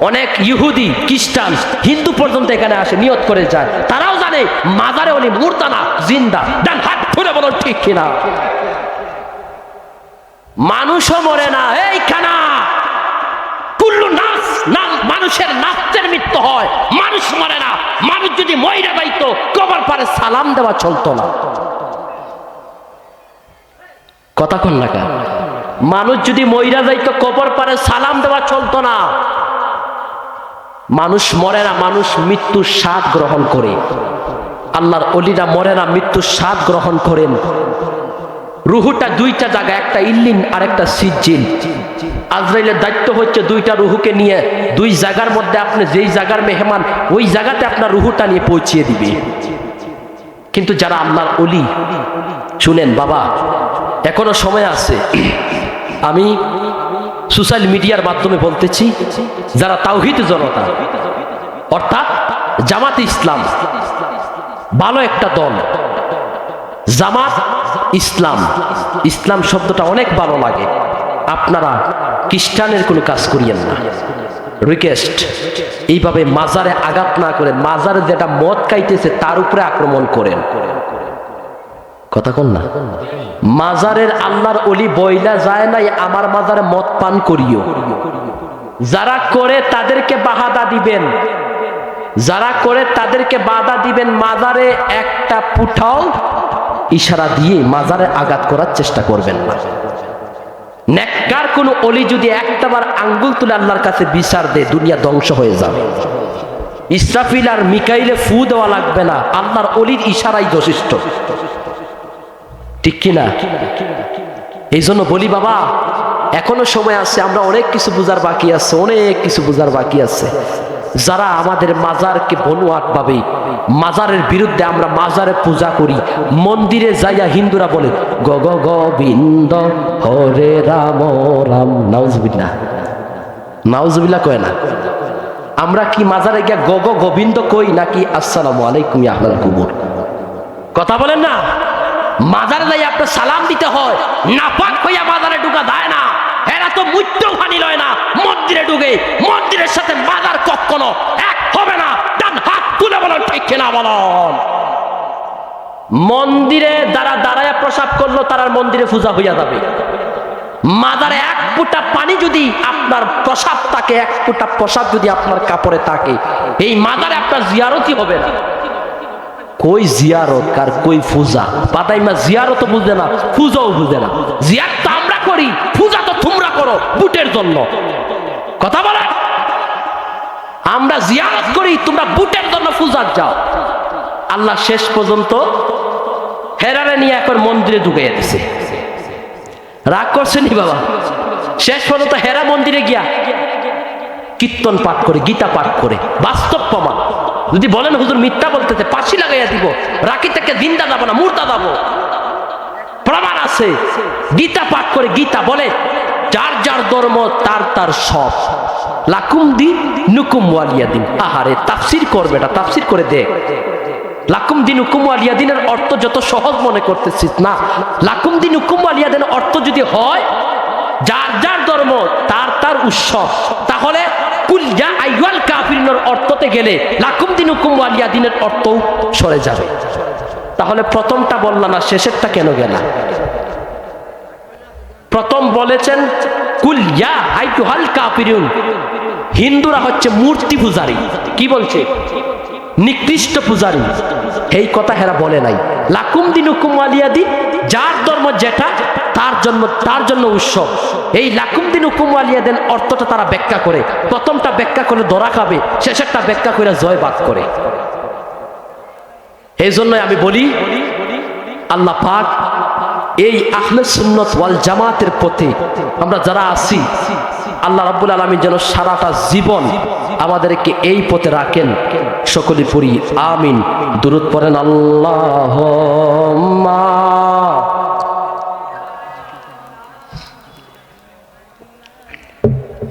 অনেক ইহুদি, খ্রিস্টান, হিন্দু পর্যন্ত এখানে আসে, নিয়ত করে যায়। তারাও জানে মাজারে উনি মুর্দা না, জিন্দা। ডান হাত ধরে বলুন ঠিক কিনা? মানুষও মরে না এইখানা। কুল্লু নাস, মানুষের নাচের মৃত্যু হয়, মানুষ মরে না। মানুষ যদি মইরা যাইতো, কবর পারে সালাম দেওয়া চলতো না। কথা কন না কেন? মানুষ যদি মইরা যাইতো, কবর পারে সালাম দেওয়া চলতো না। মানুষ মরে না, মানুষ মৃত্যুর স্বাদ গ্রহণ করে। আল্লাহর ওলিরা মরে না, মৃত্যুর স্বাদ গ্রহণ করেন। রুহুটা দুইটা জায়গা, একটা ইল্লিন আর একটা সিজ্জিন। আজরাইলের দায়িত্ব হচ্ছে দুইটা রুহুকে নিয়ে দুই জায়গার মধ্যে, আপনি যেই জায়গার মেহমান ওই জায়গাতে আপনার রুহুটা নিয়ে পৌঁছিয়ে দিবে। কিন্তু যারা আল্লাহর ওলি, শুনেন বাবা, এখনো সময় আছে। আমি সোশ্যাল মিডিয়ার মাধ্যমে বলতেছি, যারা তাওহীদ জনতা অর্থাৎ জামাত ইসলাম ভালো একটা দল, জামাত ইসলাম, ইসলাম শব্দটা অনেক ভালো লাগে, আপনারা খ্রিস্টানের কোনো কাজ করিয়েন না। রিকোয়েস্ট, এইভাবে মাজারে আঘাত না করে, মাজারে যেটা মদ খাইতেছে তার উপরে আক্রমণ করেন, কথা কন না। মাজারের আল্লাহর ওলি বইলা যায় নাই আমার মাজারে মদ পান করিও, যারা করে তাদেরকে বাধা দিবেন, যারা করে তাদেরকে বাধা দিবেন। মাজারে একটা পুঠাও ইশারা দিয়ে মাজারে আঘাত করার চেষ্টা করবেন না। নেককার কোন অলি যদি একটাবার আঙ্গুল তুলে আল্লাহর কাছে বিচার দেয়, দুনিয়া ধ্বংস হয়ে যাবে। ইসরাফিল আর মিকাইলে ফু দেওয়া লাগবে না, আল্লাহর অলির ইশারাই যথেষ্ট, ঠিক কিনা? এই জন্য বলি বাবা, এখনো সময় আছে, আমরা অনেক কিছু বোঝার বাকি আছে, অনেক কিছু বোঝার বাকি আছে। যারা আমাদের মাজারকে বনুয়াট ভাবে, মাজারের বিরুদ্ধে আমরা মাজারে পূজা করি, মন্দিরে যাইয়া হিন্দুরা বলে গ গ গোবিন্দ হরে রাম রাম, নাউজুবিল্লাহ, নাউজুবিল্লাহ কয় না। আমরা কি মাজারে গিয়া গ গ গোবিন্দ কই নাকি আসসালামু আলাইকুম ইয়া আহলাল কুবুর? কথা বলেন না। মাজারে যাই আপনার সালাম দিতে হয়, নাপাক হইয়া মাজারে ঢুকা যায় না। এরা তো মৃত্যু হানি লয় না, মন্দিরে ঢুকে, মন্দিরের সাথে মাজার কখনো এক হবে না। ডান হাত তুলে বলেন ঠিক কিনা বলুন। মন্দিরে যারা দাঁড়ায় প্রসাব করলো তারা মন্দিরে পূজা হইয়া যাবে। মাজারে এক ফুটা পানি যদি আপনার প্রসাব থাকে, এক ফুটা প্রসাব যদি আপনার কাপড়ে থাকে, এই মাজারে আপনার জিয়ারতই হবে না। কই জিয়ারত কার কই পূজা? পাতাইমা জিয়ারত বুঝে না, পূজাও বুঝে না। জিয়ারত তো আমরা করি, পূজা তো তোমরা করো বুটের জন্য, কথা বলে। আমরা জিয়ারত করি, তোমরা বুটের জন্য পূজার যাও। আল্লাহ শেষ পর্যন্ত হেরারে নিয়ে এখন মন্দিরে ঢুকিয়ে দিছে। রাগ করছেনি বাবা? শেষ পর্যন্ত হেরা মন্দিরে গিয়া কীর্তন পাঠ করে, গীতা পাঠ করে, বাস্তব প্রমাণ। যদি বলেন হুজুর মিথ্যা বলতেছে, ফাঁসি লাগাইয়া দিব, রাখি থেকে জিন্দা যাবো না, মুর্দা যাবো, প্রমাণ আছে। গীতা পাঠ করে, গীতা বলে যার যার ধর্ম তার তার সব, লাকুম দিন নুকুম ওয়ালিয়া দিন। আহারে তাফসির করবে, এটা তাফসির করে দেখ। লাকুম দিন হুকুম ওয়ালিয়া দিনের অর্থ যত সহজ মনে করতেছিস না, লাকুম দিন হুকুম ওয়ালিয়া দিনের অর্থ যদি হয় যার যার ধর্ম তার তার উৎসব, তাহলে কুল ইয়া আইয়ুহাল কাফিরুনের অর্থতে গেলে লাকুম দিনুকুম ওয়ালিয়া দিনের অর্থও সরে যাবে। তাহলে প্রথমটা বললা না, শেষেরটা কেন গেলা? প্রথম বলেছেন কুল ইয়া আইয়ুহাল কাফিরুন, হিন্দুরা হচ্ছে মূর্তি পূজারী। কি বলছে? নিকৃষ্ট পূজারী। এই কথা হেরা বলে নাই। লাকুম দিনুকুম ওয়ালিয়া দিন, যার ধর্ম যেটা তার জন্য উৎসব। এই লাকুম দিনুকুম ওয়ালিয়া দিন অর্থটা তারা ব্যাখ্যা করে, প্রথমটা ব্যাখ্যা করে ধরা খাবে, শেষেরটা ব্যাখ্যা করে জয় বাদ করে। এই জন্যই আমি বলি আল্লাহ পাক এই আহলে সুন্নাত ওয়াল জামাতের পথে আমরা যারা আছি, আল্লাহ রাব্বুল আলামিন যেন সারাটা জীবন আমাদেরকে এই পথে রাখেন। সকলে পড়ি আমিন। দুরূদ পড়েন আল্লাহুম্মা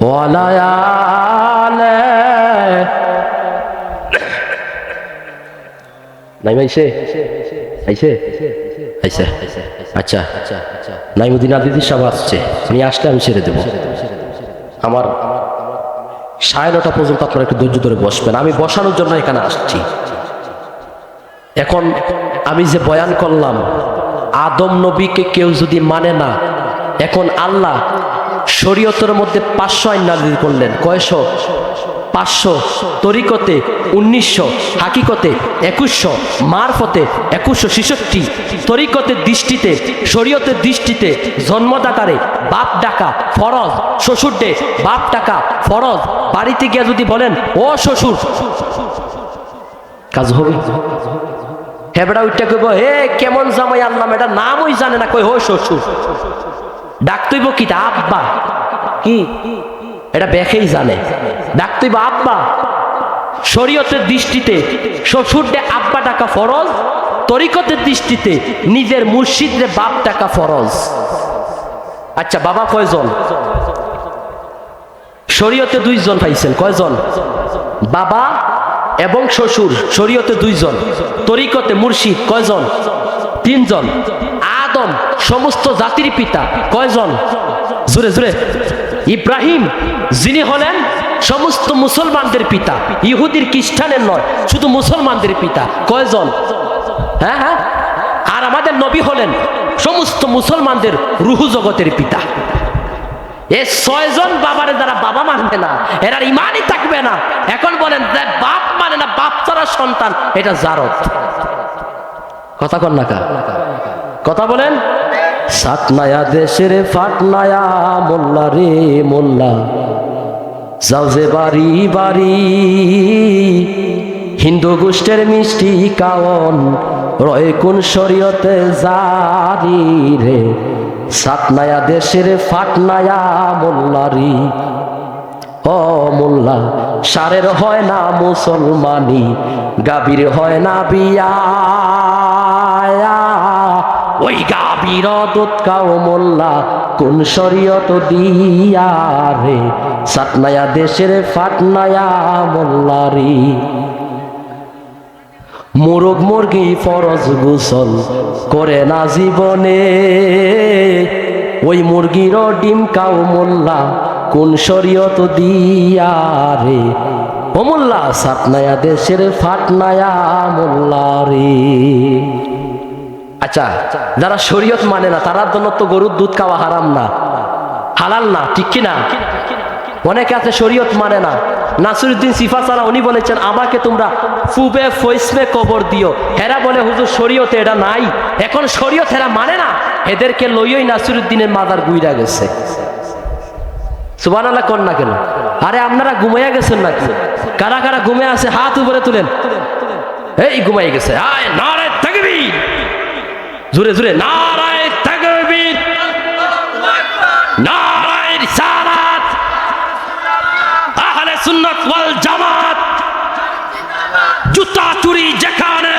ওয়ালা আলে। নাই আইছে আইছে আইছে, আচ্ছা নাইমুদ্দিন আদিদি সাহেব আসছে, আমি আসলে আমি ছেড়ে দেবো। আমার 9:30 পর্যন্ত আপনারা একটু ধৈর্য ধরে বসবেন, আমি বসানোর জন্য এখানে আসছি। এখন আমি যে বয়ান করলাম, আদম নবীকে কেউ যদি মানে না, এখন আল্লাহ শরীয়তের মধ্যে 500 আইন নাযিল করলেন। কয়শো? 500। তরিকতে 1900, হাকিকতে 2100, মারফতে 2166। তরিকতের দৃষ্টিতে, শরীয়তের দৃষ্টিতে জন্মদাতারে বাপ ডাকা ফরজ, শ্বশুর ডে বাপ ডাকা ফরজ। বাড়িতে গিয়ে যদি বলেন ও শ্বশুর, কাজ হবে? হেবড়া উঠটা কইব হে কেমন জামাই আনলাম, এটা নামই জানে না, কই ও শ্বশুর। ডাকতইব কি আব্বা, কি এটা বেখেই জানে। ডাকতইব আব্বা। শরীয়তের দৃষ্টিতে শ্বশুরকে আব্বা ডাকা ফরজ, তরিকতের দৃষ্টিতে নিজের মুর্শিদরে বাপ ডাকা ফরজ। আচ্ছা বাবা কয়জন? শরীয়তে 2 জন পাইছেন। কয়জন? বাবা এবং শ্বশুর শরীয়তে 2 জন। তরিকতে মুর্শিদ কয়জন? 3 জন। আদম সমস্ত জাতির পিতা কয়জন? জোরে জোরে। ইব্রাহিম যিনি হলেন সমস্ত মুসলমানদের পিতা, ইহুদির খ্রিস্টানের নয়, শুধু মুসলমানদের পিতা কয়জন? হ্যাঁ হ্যাঁ। আর আমাদের নবী হলেন সমস্ত মুসলমানদের রুহু জগতের পিতা। এই 6 জন বাবারে যারা বাবা মানবে না এরা ইমানই থাকবে না। এখন বলেন বাপ মানে না, বাপ ছাড়া সন্তান, এটা জারত। কথা কন না কা? কথা বলেন। সাতনায়া দেশের ফাটনায়া মোল্লা রে মোল্লা, যাও যে বাড়ি বাড়ি, হিন্দু গোষ্ঠের মিষ্টি কাওন রয় কোন শরীয়তে জারি রে। সাতনায়া দেশের ফাটনায়া মোল্লারি, ও মোল্লা সারের হয় না মুসলমানি, গাভীর হয় না বিয়া, ওই গাভীর দুধ খাও মোল্লা কোন শরীয়ত দিয়া রে। সাতনায়া দেশের ফাটনায়া মোল্লারি, মোরগ মুরগি ফরজ গোসল করে না জীবনে, ওই মুরগির ডিম খাও মোল্লা কোন শরীয়ত দিয়া রে। ও মোল্লা সাতনায়া দেশের ফাটনায়া মোল্লারি। আচ্ছা যারা শরীয়ত মানে না তার জন্য তো গরুর দুধ খাওয়া হারাম না, হালাল না, ঠিক কি না? অনেকে আছে শরীয়ত মানে না। নাসিরউদ্দিন সিফাসালা উনি বলেছেন আমাকে তোমরা ফুবে ফৈসমে কবর দিও। হেরা বলে হুজুর শরীয়তে এটা নাই। এখন শরীয়ত হেরা মানে না, এদেরকে লইই নাসিরউদ্দিনের মাদার গুইরা গেছে। সুবহানাল্লাহ কোন না কেন? আরে আপনারা ঘুমাইয়া গেছেন নাকি? কারা কারা ঘুমে আছে হাত উপরে তুলেন। এই ঘুমাই গেছে। আয় নারে তাকবীর, জোরে জোরে নারায়ে তাকবীর, নারায়ে রিসালাত, আহলে সুন্নাত ওয়াল জামাত, জুতা চুরি যেখানে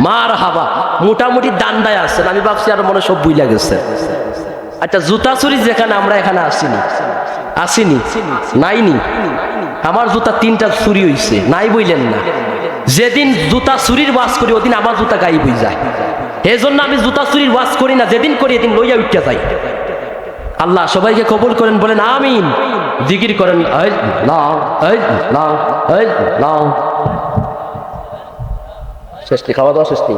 মারহাবা। মোটামুটি দান্দায় আসছেন, আমি ভাবছি আর মনে সব বুইলা গেছে। আচ্ছা জুতা চুরি যেখানে, আমরা এখানে আসিনি, আসিনি নাইনি। আমার জুতা 3টা চুরি হইছে, নাই বইলেন না। যেদিন জুতা চুরির ওয়াজ করি ওদিন আমার জুতা গায়েব হয়ে যায়। এই জন্য আমি জুতা চুরির ওয়াজ করি না, যেদিন করি এদিন লইয়া উঠতে যাই। আল্লাহ সবাইকে কবুল করেন, বলেন আমিন। জিকির করেন শেষটি, খাওয়া দাওয়া শেষটি।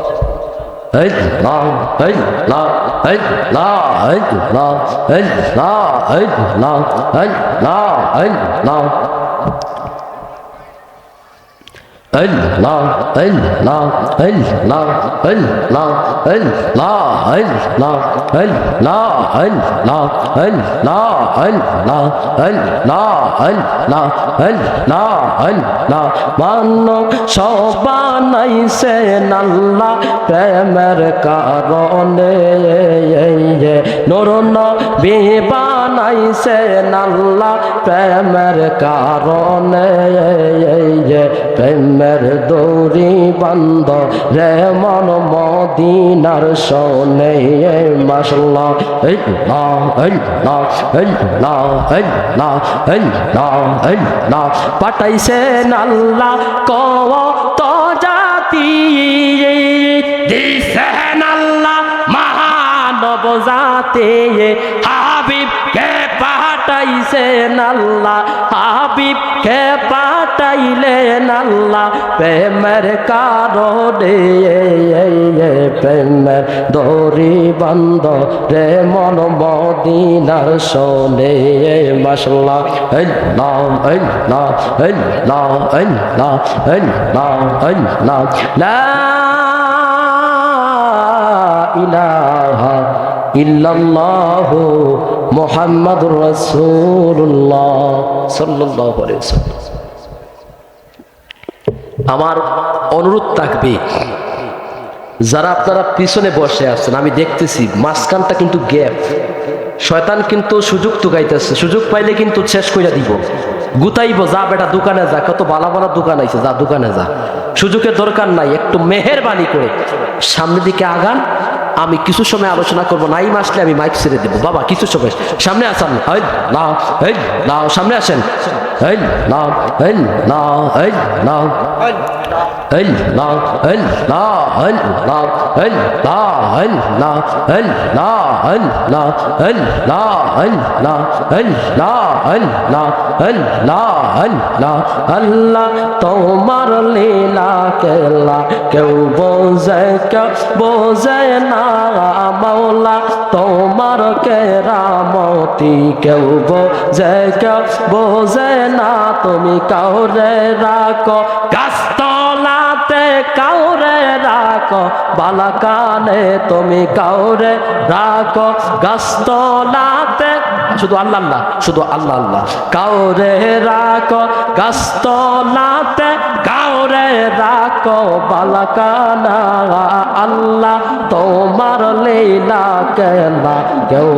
সবানাইছে আল্লাহ প্রেমের কারণে, নূর নবী বানাইছে আল্লাহ প্রেমের কারণে, প্রেমের দড়ি বান্ধ রে মন মদিনার শোনে। মাশাআল্লাহ পাঠাইছেন আল্লাহ কত জাতি, দিছেন আল্লাহ মহানব জাতে, হাবিব কে পাঠাইছেন আল্লাহ, হাবিব কে পাঠাইলেন আল্লাহ প্রেমের কারণে, প্রেমের দড়ি বান্ধ রে মন মদিনার শোনে। মাশাআল্লাহ লা ইলাহা ইল্লাল্লাহু মুহাম্মাদুর রাসূলুল্লাহ সাল্লাল্লাহু আলাইহি ওয়াসাল্লাম। আমার অনুরোধ থাকবে যারা আপনারা পিছনে বসে আছেন, আমি দেখতেছি মাঝখানটা কিন্তু গ্যাপ, শয়তান কিন্তু সুযোগ টুকাইতেছে, সুযোগ পাইলে কিন্তু শেষ কইরা দিব, গুতাইব। যা বেটা দোকানে যা, কত বালা বালা দোকান আইছে, যা দোকানে যা, সুযোগের দরকার নাই। একটু মেহেরবানি করে সামনের দিকে আগান, আমি কিছু সময় আলোচনা করবো, নাইম আসলে আমি মাইক ছেড়ে দেবো। বাবা কিছু সময় সামনে আসেন, সামনে আসেন, আল্লাহ তোমার লীলা কেলা কেউ বোঝে না, মাওলা তোমার কেরামতি কেউ বোঝে না। তুমি কাউরে রাখো গাছতলাতে, কাউরে রাখো বালাকানে, তুমি কাউরে রাখো গাছতলাতে, শুধু আল্লাহ আল্লাহ, শুধু আল্লাহ আল্লাহ। কাউরে রাখো গাছতলাতে, কাউরে রাখো বালাকানা, আল্লাহ তোমার লীলা কেলা কেউ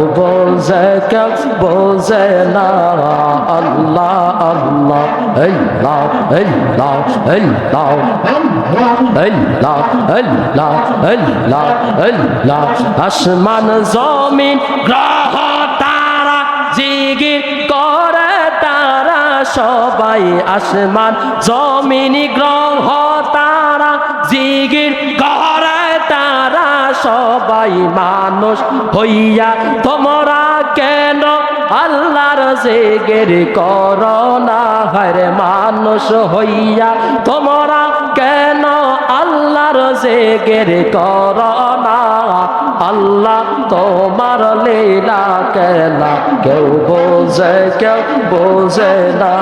বোঝে না। আল্লাহ আল্লাহ আল্লাহ আল্লাহ আল্লাহ আল্লাহ আল্লাহ আল্লাহ আল্লাহ। আসমান জমিন গ্রহ তারা জিগির করে তারা সবাই, আসমান জমিন গ্রহ তারা জিগির করে তারা সবাই। মানুষ হইয়া তোমরা কেন আল্লাহর জিকির করো না, হায়রে মানুষ হইয়া তোমরা কেন আল্লাহর জিকির করো না। আল্লাহ তোমার লীলা কেলা কেউ বোঝে না।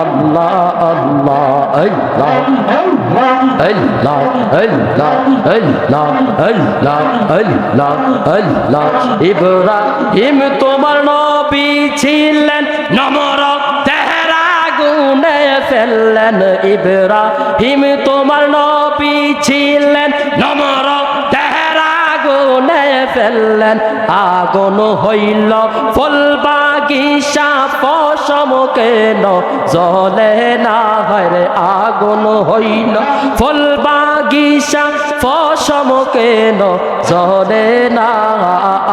আল্লাহ আল্লাহ আল্লাহ আল্লাহ আল্লাহ আল্লাহ আল্লাহ আল্লাহ আল্লাহ। ইব্রাহিম তোমার নবী ছিলেন, নমরূদ তেহরা গুনে ফেললেন। ইব্রাহিম তোমার নবী ছিলেন, নমরূদ তেহরা গুনে ফেললেন। আগুন হইল ফুল বাগিচা পশম কেন জ্বলে না, হরে আগুন হইল ফুল বাগিচা পশম কেন জ্বলে না।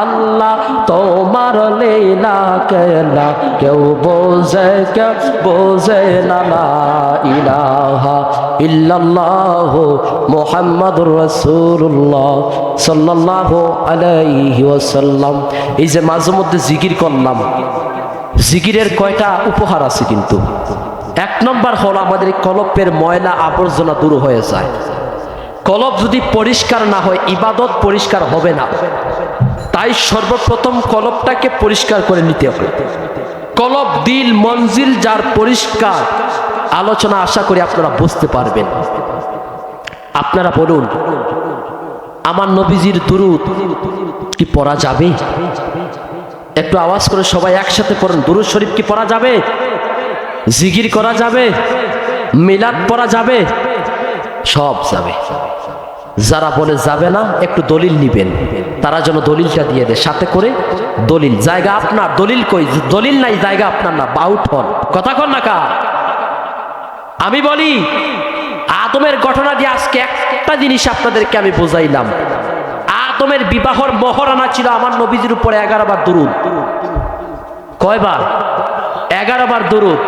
আল্লাহ তোমার লীলা কেলা কেউ বোঝে না। লা ইলাহা ইল্লাল্লাহ মুহাম্মাদুর রাসূলুল্লাহ সাল্লাল্লাহু আলাইহি ওয়াসাল্লাম। এই যে মাঝে মধ্যে জিকির করলাম, জিকিরের কয়টা উপহার আছে কিন্তু। এক নম্বর হলো আমাদের কলবের ময়লা আবর্জনা দূর হয়ে যায়। কলব যদি পরিষ্কার না হয় ইবাদত পরিষ্কার হবে না। তাই সর্বপ্রথম কলবটাকে পরিষ্কার করে নিতে হবে। কলব দিল মঞ্জিল যার পরিষ্কার, আলোচনা আশা করি আপনারা বুঝতে পারবেন। আপনারা বলুন, আমার নবীজির দুরূদ কি পড়া যাবে? একটু আওয়াজ করে সবাই একসাথে পড়ুন। দুরূদ শরীফ কি পড়া যাবে? জিকির করা যাবে? মিলাদ পড়া যাবে? সব যাবে। যারা বলে যাবে না একটু দলিল নিবেন, তারা যেন দলিলটা দিয়ে দেয় সাথে করে। দলিল জায়গা আপনার, দলিল কই? দলিল নাই, জায়গা আপনার না, বাউট হন। কথা কন না কা? আমি বলি আদমের ঘটনা দিয়ে আজকে একটা জিনিস আপনাদেরকে আমি বোঝাইলাম। আদমের বিবাহর মহরানা ছিল আমার নবীজির উপরে 11 বার দুরূদ। কয়বার? 11 বার দুরূদ।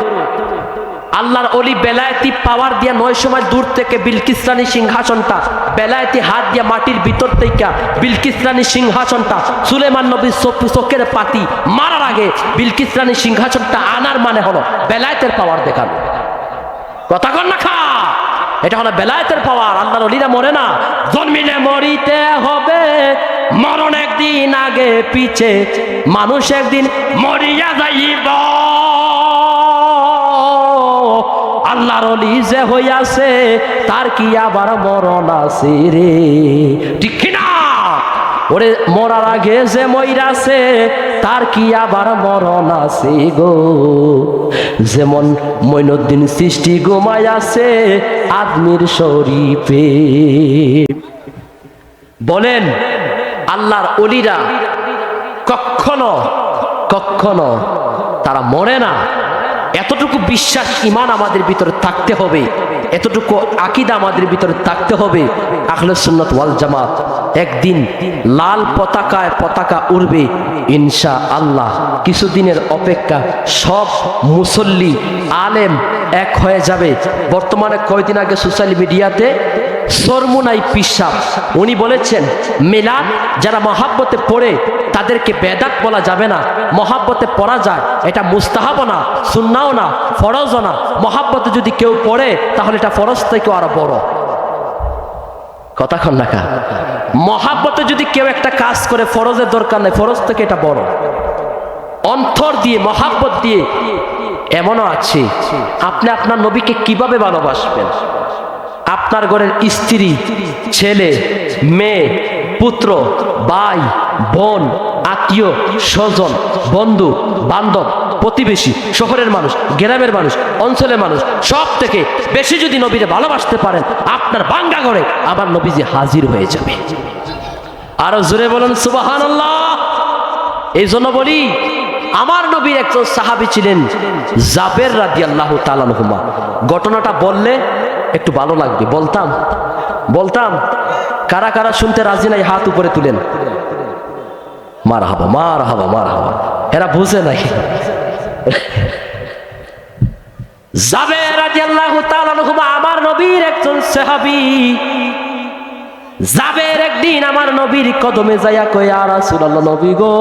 আল্লাহর ওলি বেলায়েতি পাওয়ার দিয়া 9 সময় দূর থেকে বিলকিস রানী সিংহাসনটা, বেলায়েতি হাত দিয়া মাটির ভিতর থেকে বিলকিস রানী সিংহাসনটা, সুলেমান নবীর চোখের পাতি মারার আগে বিলকিস রানী সিংহাসনটা আনার মানে হলো বেলায়েতের পাওয়ার দেখানো। কথা কন না খা? এটা হলো বেলায়েতের পাওয়ার। আল্লাহর ওলিরা মরে না, জন্মিলে মরিতে হবে, মরণ একদিন আগে পিছে, মানুষ একদিন মরিয়া যাইব। আল্লাহর ওলি যে হইয়াছে তার কি আবার মরণ আছে রে? ঠিক না? ওরে মরার আগে যে মইরাছে তার কি আবার মরণ আছে গো? যেমন মঈনুদ্দিন সৃষ্টি ঘুমায় আছে আদমির শরীফে। বলেন আল্লাহর ওলিরা কখনো কখনো তারা মরে না। এতটুকু বিশ্বাস ইমান আমাদের ভিতরে থাকতে হবে। এতটুকু আকীদা আমাদের ভিতরে থাকতে হবে। আহলে সুন্নাত ওয়াল জামাত একদিন লাল পতাকা উড়বে ইনশাআল্লাহ। কিছুদিনের অপেক্ষা, সব মুসল্লি আলেম এক হয়ে যাবে। বর্তমানে কয়েকদিন আগে সোশ্যাল মিডিয়াতে সরমুনাই পিসাব উনি বলেছেন, মিলাদ যারা মহাব্বতে পড়ে তাদেরকে বেদাত বলা যাবে না, মহাব্বতে পড়া যায়, এটা মুস্তাহাবও না, সুন্নাও না, ফরজও না। মহাব্বতে যদি কেউ পড়ে তাহলে এটা ফরজ থেকে আরো বড়। কথা কন না কা? মহাব্বতে যদি কেউ একটা কাজ করে ফরজের দরকার নেই, ফরজ থেকে এটা বড়। অন্তর দিয়ে মহাব্বত দিয়ে। এমনও আছে আপনি আপনার নবীকে কিভাবে ভালোবাসবেন? আপনার ঘরের স্ত্রী, ছেলে, মেয়ে, পুত্র, ভাই, বোন, আত্মীয় স্বজন, বন্ধু বান্ধব, প্রতিবেশী, শহরের মানুষ, গ্রামের মানুষ, অঞ্চলের মানুষ, সব থেকে বেশি যদি নবীরে ভালোবাসতে পারেন, আপনার বাঙ্গা ঘরে আবার নবীজি হাজির হয়ে যাবে। আরো জোরে বলুন সুবহানাল্লাহ। এই জন্য বলি, আমার নবীর একজন সাহাবী ছিলেন জাবের রাদিয়াল্লাহু তাআলা আনহুমা। ঘটনাটা বললে একটু ভালো লাগবে, বলতাম। কারা কারা শুনতে রাজি নাই হাত উপরে তুলেন। মারহাবা মারহাবা মারহাবা। এরা বুঝে নাই। জাবের রাদিয়াল্লাহু তাআলা আনহুমা আমার নবীর একজন সাহাবী। জাবের একদিন আমার নবীর কদমে যাইয়া কয়, ইয়া রাসূলুল্লাহ, নবী গো,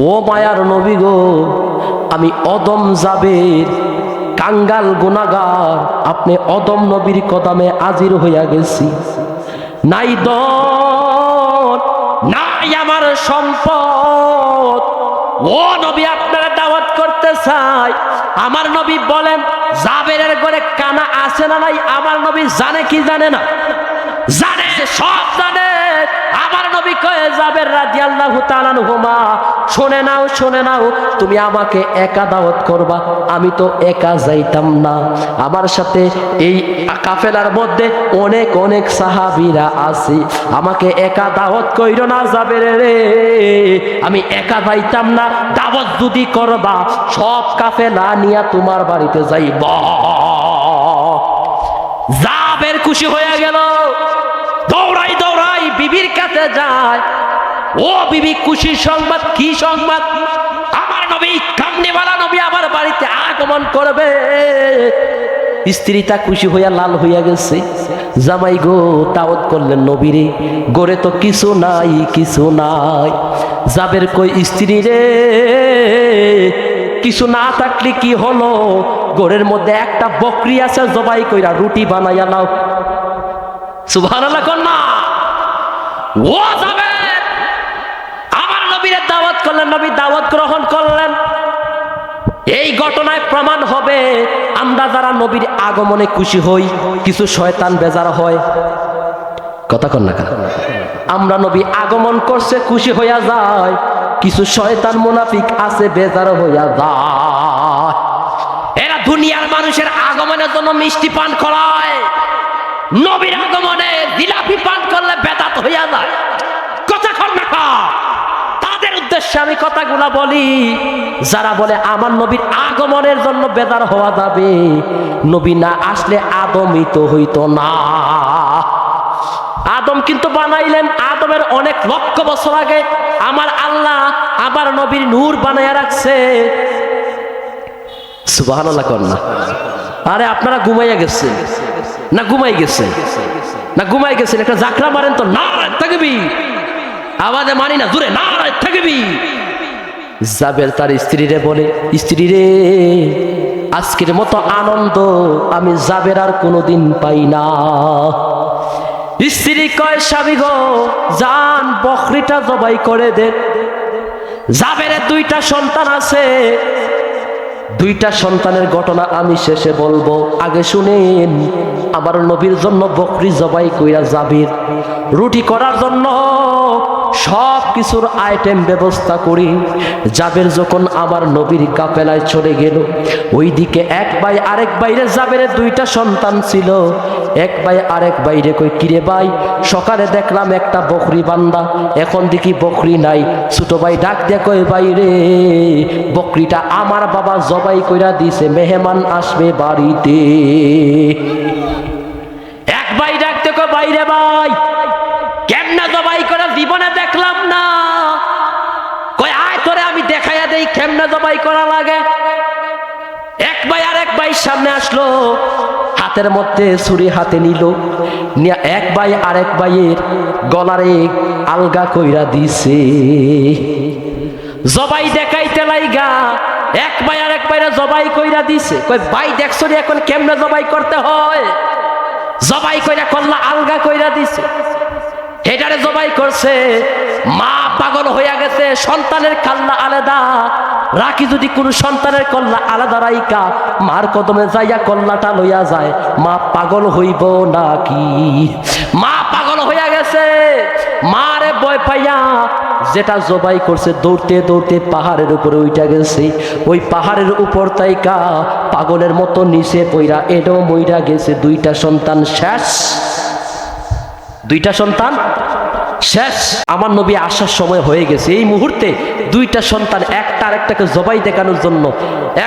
ও মায়ার নবী গো, আমি অদম জাবের, কাঙ্গাল গুনাহগার, আপনি অদম নবীর কদমে হাজির হইয়া গেছি। নাই দন, নাই আমার সম্পদ, ও নবী আপনারা দাওয়াত করতে চাই। আমার নবী বলেন, জাবেরের ঘরে কানা আছে না নাই? আমার নবী জানে কি জানে না? জানে, সব জানে। আমার নবী কয়ে, জাবের রাদিয়াল্লাহু তাআলা আনহুমা, শুনে নাও, তুমি আমাকে একা দাওয়াত করবা, আমি তো একা যাইতাম না, আমার সাথে এই কাফেলার মধ্যে অনেক সাহাবীরা আছে, আমাকে একা দাওয়াত কইরো না জাবের রে, আমি একা যাইতাম না, দাওয়াত যদি করবা সব কাফেলা নিয়া তোমার বাড়িতে যাইবা। জাবের খুশি হয়ে গেল, দৌড়াই বিবির কাছে যায়। ও বিবি, খুশি সংবাদ। কি সংবাদ? আমার নবী, কামনেওয়ালা নবী আমার বাড়িতে আগমন করবে। স্ত্রীটা খুশি হইয়া লাল হইয়া গেছে। জামাই গো, দাওয়াত করলেন নবীরে, গড়ে তো কিছু নাই। জাবের কই, স্ত্রী রে, কিছু না থাকলে কি হলো, ঘরের মধ্যে একটা বকরি আছে, জবাই কইরা রুটি বানাইয়া নাও। সুবহানাল্লাহ কন্যা। ও জাবের, আমার নবীরে দাওয়াত করলেন, নবী দাওয়াত গ্রহণ করলেন। এই ঘটনায় প্রমাণ হবে, আমরা যারা নবীর আগমনে খুশি হই, কিছু শয়তান বেজার হয়। কথা কন না? আমরা নবী আগমন করছে খুশি হইয়া যায়, কিছু শয়তান মুনাফিক আছে বেজার হইয়া যায়। এরা দুনিয়ার মানুষের আগমনের জন্য মিষ্টি পান করায়, নবীর আগমনে জিলাপি পান করলে বেদাত হইয়া যায়। কথা কন না? তাদের উদ্দেশ্যে আমি কথাগুলা বলি। যারা বলে আমার নবীর আগমনের জন্য বেদার হওয়া যাবে, নবী না আসলে আদমই তো হইতো না। আদম কিন্তু বানাইলেন, আদমের অনেক লক্ষ বছর আগে আমার আল্লাহ আমার নবীর নূর বানাইয়া রাখছে। সুবহানাল্লাহ কন্যা। আরে আপনারা ঘুমাইয়া গেছেন না? ঘুমাই গেছেন? একটা জাকরা মারেন তো, নারায়ে তাকবীর। আওয়াজে মানি না, জোরে নারায়ে তাকবীর। জাবের তার স্ত্রীরে বলে, স্ত্রী রে, আজকের মতো আনন্দ আমি জাবের আর কোনোদিন পাই না। স্ত্রী কয়, স্বামী গো, যান বকরিটা জবাই করে দেন। জাবেরের দুইটা সন্তান আছে, দুইটা সন্তানের ঘটনা আমি শেষে বলবো, আগে শুনেন। আমার নবীর জন্য বকরি জবাই কইরা জাবের রুটি করার জন্য সব কিছুর আইটেম ব্যবস্থা করি। জাবের যখন আমার নবীর কাফেলায় চলে গেল, ওইদিকে এক ভাই আরেক ভাইরে, জাবেরের দুইটা সন্তান ছিল, এক ভাই আরেক ভাইরে কই, কিরে ভাই, সকালে দেখলাম একটা বকরি বান্দা, এখন দেখি বকরি নাই। ছোট ভাই ডাক দিয়ে কই, বাইরে বকরিটা আমার বাবা জবাই কইরা দিছে, মেহমান আসবে বাড়িতে। এক ভাই ডাক দিয়ে কই, বাইরে ভাই, কেমনে জবাই করে জীবনে দেখলাম না। কই, আয় তোরে আমি দেখাইয়া দেই কেমনে জবাই করা লাগে। এক ভাই আরেক ভাই সামনে আসলো, হাতের মধ্যে ছুরি হাতে নিল, নিয়ে এক ভাই আরেক ভাইয়ের গলারে আলগা কইরা দিছে। জবাই দেখাইতে লাইগা এক ভাই আরেক ভাইরা জবাই কইরা দিছে। কই, ভাই দেখছো এখন কেমনে জবাই করতে হয়? জবাই কইরা কল্লা আলগা কইরা দিছে। এটারে জবাই করছে, মা পাগল হইয়া গেছে, সন্তানের কাল্লা আলাদা রাখি, যদি কোনো সন্তানের কল্লা আলাদা রাইকা মার কদমে যাইয়া কল্লাটা লইয়া যায়, মা পাগল হইব নাকি? মা পাগল হইয়া গেছে, মারে ভয় পাইয়া যেটা জবাই করছে দৌড়তে দৌড়তে পাহাড়ের উপরে উঠা গেছে। ওই পাহাড়ের উপর তাইকা পাগলের মতো নিচে পইরা এটাও মইরা গেছে। দুইটা সন্তান শেষ, দুইটা সন্তান শেষ। আমার নবী আসার সময় হয়ে গেছে। এই মুহূর্তে দুইটা সন্তান একটা আরেকটাকে জবাই দেখানোর জন্য,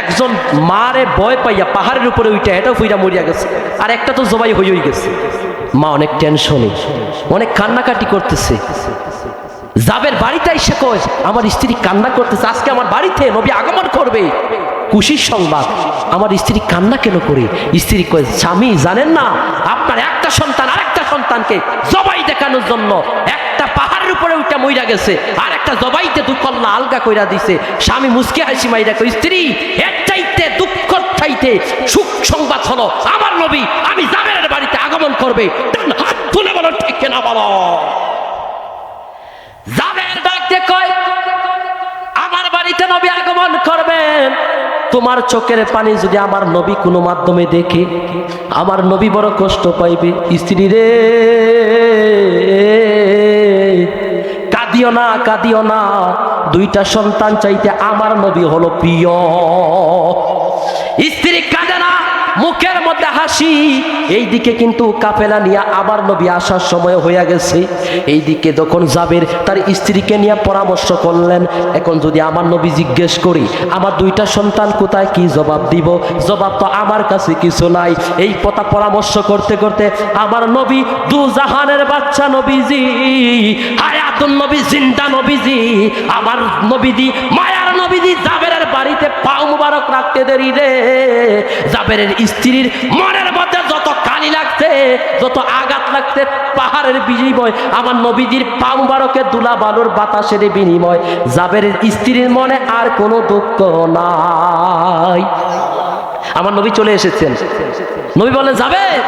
একজন মারে ভয় পাইয়া পাহাড়ের উপরে উঠে এটাও ফিরা মরিয়া গেছে, আর একটা তো জবাই হয়েই গেছে। মা অনেক টেনশনে, অনেক কান্নাকাটি করতেছে। জাবের বাড়িতে এসে কয়, আমার স্ত্রী কান্না করতেছে, আজকে আমার বাড়িতে নবী আগমন করবে, খুশির সংবাদ। আমার স্ত্রী কান্না কেন করে? স্ত্রী কয়, স্বামী জানেন না, আপনার একটা সন্তান আরেকটা সন্তানকে জবাই দেখানোর জন্য একটা পাহাড়ের উপরে উঠে মইরা গেছে, আর একটা জবাইতে দুকল্লা আলগা কইরা দিছে। স্বামী মুসকে হাসি মাইরা কয়, স্ত্রী এর চাইতে দুঃখ চাইতে সুখ সংবাদ হলো আমার নবী আমি জাবেরের বাড়িতে আগমন করবে। হাত তুলে বলো ঠিক কিনা বলো। জাবের ডাকতে কয়, আমার বাড়িতে নবী আগমন করবেন, তোমার চোখের পানি যদি আমার নবী কোনো মাধ্যমে দেখে, আমার নবী বড় কষ্ট পাইবে। স্ত্রী রে, কাঁদিও না, কাঁদিও না, দুইটা সন্তান চাইতে আমার নবী হলো প্রিয়। স্ত্রী কাঁদে না, মুখের মধ্যে হাসি। এইদিকে কিন্তু কাফেলা নিয়ে আবার নবী আসার সময় হয়ে গেছে। এইদিকে যখন জাবের তার স্ত্রীকে নিয়ে পরামর্শ করলেন, এখন যদি আমার নবী জিজ্ঞেস করি আমার দুইটা সন্তান কোথায়, কি জবাব দিব? জবাব তো আমার কাছে কিছু নাই। এই কথা পরামর্শ করতে করতে আমার নবী, দু জাহানের বাচ্চা নবীজি, হায়াতুন নবী, জিন্দা নবীজি, আমার নবীজি, মায়ার নবীজি জাবেরের বাড়িতে পাও মুবারক রাখতে দেরি রে। জাবেরের স্ত্রীর মনের মধ্যে যত কালি লাগছে, যত আঘাত লাগছে, পাহাড়ের বিনিময় আমার নবীজির পা মুবারকের দুলা বালুর বাতাসের বিনিময় জাবেরের স্ত্রীর মনে আর কোনো দুঃখ নাই। আমার নবী চলে এসেছেন। নবী বলেন, জাবের,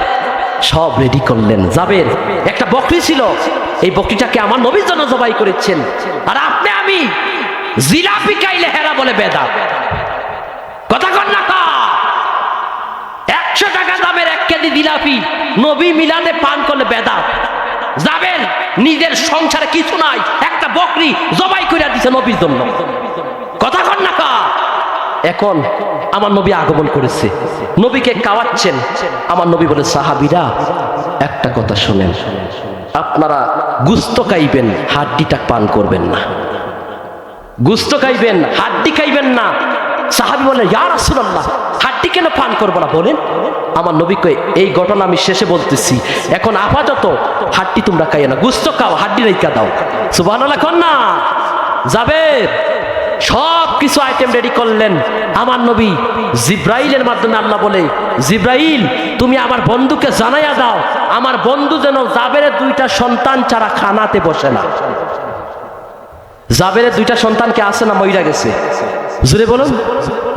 সব রেডি করলেন। জাবের একটা বকরি ছিল, এই বকরিটাকে আমার নবীর জন্য জবাই করেছেন, আর আপনি আমি জিলাপি খাইলে হেরা বলে বেদা। কথা কন না, 100 টাকা দামের 1 কেজি জিলাপি নবী মিলাদে পান করলে বেদা। জাবের নিজের সংসারে কিছু নাই, একটা বকরি জবাই করে দিছে নবীর জন্য। কথা কন না। এখন আমার নবী আগমন করেছে, নবীকে খাওয়াচ্ছেন। আমার নবী বলে, সাহাবীরা একটা কথা শুনেন, আপনারা গুস্ত খাইবেন, হাড্ডিটা পান করবেন না। গুস্ত খাইবেন, হাড্ডি খাইবেন না। সাহাবী বলে, ইয়া রাসূলুল্লাহ, হাড্ডি কেন পান করবো না বলেন? আমার নবী কয়, এই ঘটনা আমি শেষে বলতেছি, এখন আপাতত হাড্ডি তোমরা খাইয়ে না, গুস্ত খাও, হাড্ডি রেখা দাও। সুবহানাল্লাহ কন না। জাবের সব কিছু আইটেম রেডি করলেন। আমার নবী জিব্রাইলের মাধ্যমে আল্লাহ বলে, জিব্রাইল তুমি আমার বন্ধুকে জানাইয়া দাও, আমার বন্ধু যেন জাবেরের দুইটা সন্তান ছাড়া খানাতে বসে না। জাবেরের দুইটা সন্তানকে আছে না মইরা গেছে? জুড়ে বলুন,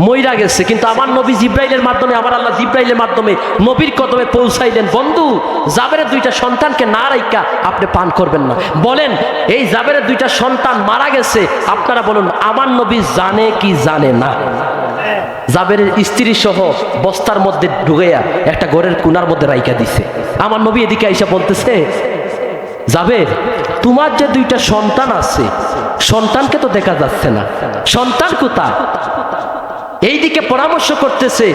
মইরা গেছে। কিন্তু আমার নবী জিব্রাইলের মাধ্যমে, আমার আল্লাহ জিব্রাইলের মাধ্যমে নবীর কদমে পৌঁছাইলেন, বন্ধু জাবেরের দুইটা সন্তানকে না রাইকা আপনি পান করবেন না। বলেন, এই জাবেরের দুইটা সন্তান মারা গেছে, আপনারা বলুন আমার নবী জানে কি জানে না? জাবেরের স্ত্রী সহ বস্তার মধ্যে ঢুকাইয়া একটা ঘরের কোনার মধ্যে রাইকা দিছে। আমার নবী এদিকে আইসা বলতেছে, জাবের তোমার যে দুইটা সন্তান আছে, সন্তানকে তো দেখা যাচ্ছে না, সন্তান কোথায়? এইদিকে পরামর্শ করতেছে,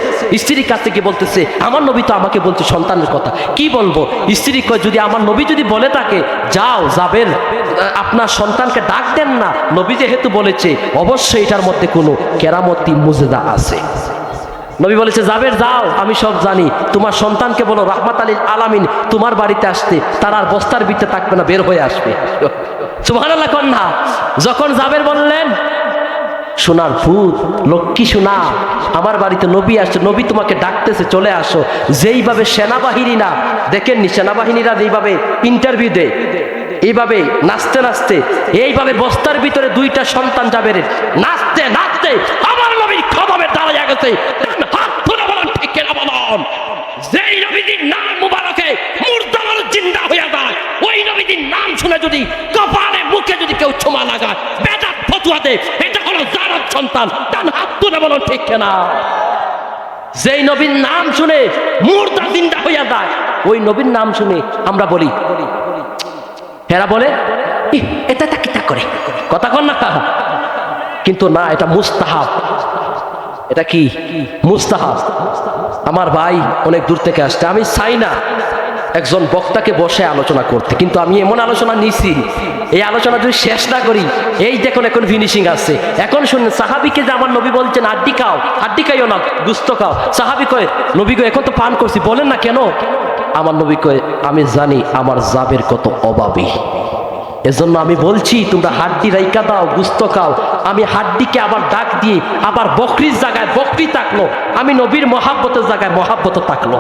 স্ত্রীর কাছে গিয়ে বলতেছে আমার নবী তো আমাকে বলছে সন্তানের কথা, কি বলবো? স্ত্রী কয় যদি আমার নবী যদি বলে থাকে যাও জাবের আপনার সন্তানকে ডাক দেন না, নবী যেহেতু বলেছে অবশ্যই এটার মধ্যে কোনো কেরামতি মুজেজা আছে। নবী বলেছে জাবের যাও, আমি সব জানি, তোমার সন্তানকে বলো রাহমাত আলিল আলামিন তোমার বাড়িতে আসতে, তার আর বস্তার ভিতরে থাকবে না, বের হয়ে আসবে। সুবহানাল্লাহ কন্যা। যখন জাবের বললেন সোনার ভূত লক্ষ্মী সোনা আমার বাড়িতে নবী আসছে, নবী তোমাকে ডাকতেছে চলে আসো, যেইভাবে সেনাবাহিনীরা দেখেননি, সেনাবাহিনীরা যেইভাবে ইন্টারভিউ দেয় এইভাবে নাচতে নাচতে এইভাবে বস্তার ভিতরে দুইটা সন্তান জাবের নাচতে নাচতে আমার নবীর কদমে দাঁড়াইয়া গেছে। হাত তুলে বলেন ঠিক কিনা বলুন। যেই নবীর নাম মুবারকে মুর্দা মানুষ জিন্দা হইয়া যায়, ওই নবীর নাম শুনে যদি কপালে মুখে যদি কেউ ছোমা লাগায় বেদাত ফতুয়া দেয়, এটা হলো জারাত সন্তান। ডান হাত তুলে বলুন ঠিক কিনা। যেই নবীর নাম শুনে মুর্দা জিন্দা হইয়া যায়, ওই নবীর নাম শুনে আমরা বলি, এরা বলে এটা কিতা করে, কথা কন না, কিন্তু না, এটা মুস্তাহাব। এটা কি মুস্তাহাব? আমার ভাই অনেক দূর থেকে আসছে, আমি চাই না একজন বক্তাকে বসে আলোচনা করতে, কিন্তু আমি এমন আলোচনা নিছি, এই আলোচনা যদি শেষ না করি, এই দেখুন এখন ফিনিশিং আছে। এখন শুনুন, সাহাবিকে যে আমার নবী বলছেন হাড্ডি খাও, হাড্ডি খাইও না, গুস্ত খাও। সাহাবি কয় নবী কয় এখন তো পান করছি, বলেন না কেন? আমার নবী কয় আমি জানি আমার জাবের কত অভাবী, এজন্য আমি বলছি তোমরা হাড্ডি রাইকা দাও, গুস্ত খাও। আমি হাড্ডিকে আবার ডাক দিয়ে আবার বকরির জায়গায় বকরি থাকলো, আমি নবীর মহাব্বতের জায়গায় মহাব্বত থাকলো।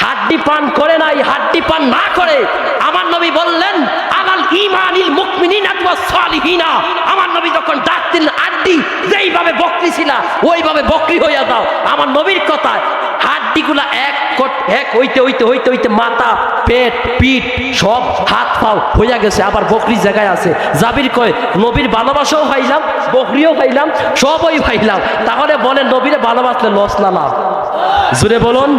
হাড্ডি পান করে নাই, হাড্ডি পান না করে আমার নবী বললেন আলাল ঈমানিল মুমিনিনা ওয়াস সালিহিনা। আমার নবী যখন ডাক দিলেন হাড্ডি যেইভাবে বকরি ছিল ওইভাবে বকরি হইয়া দাও। আমার নবীর কথা হাড্ডিগুলা এক হইতে হইতে হইতে হইতে মাথা পেট পিঠ সব হাত পাও হইয়া গেছে, আবার বকরির জায়গায় আছে। জাবির কয় নবীর ভালোবাসাও পাইলাম, বকরিও পাইলাম, সবই পাইলাম। তাহলে বলেন নবীরে ভালোবাসলে লস না লাভ? জুড়ে বলুন।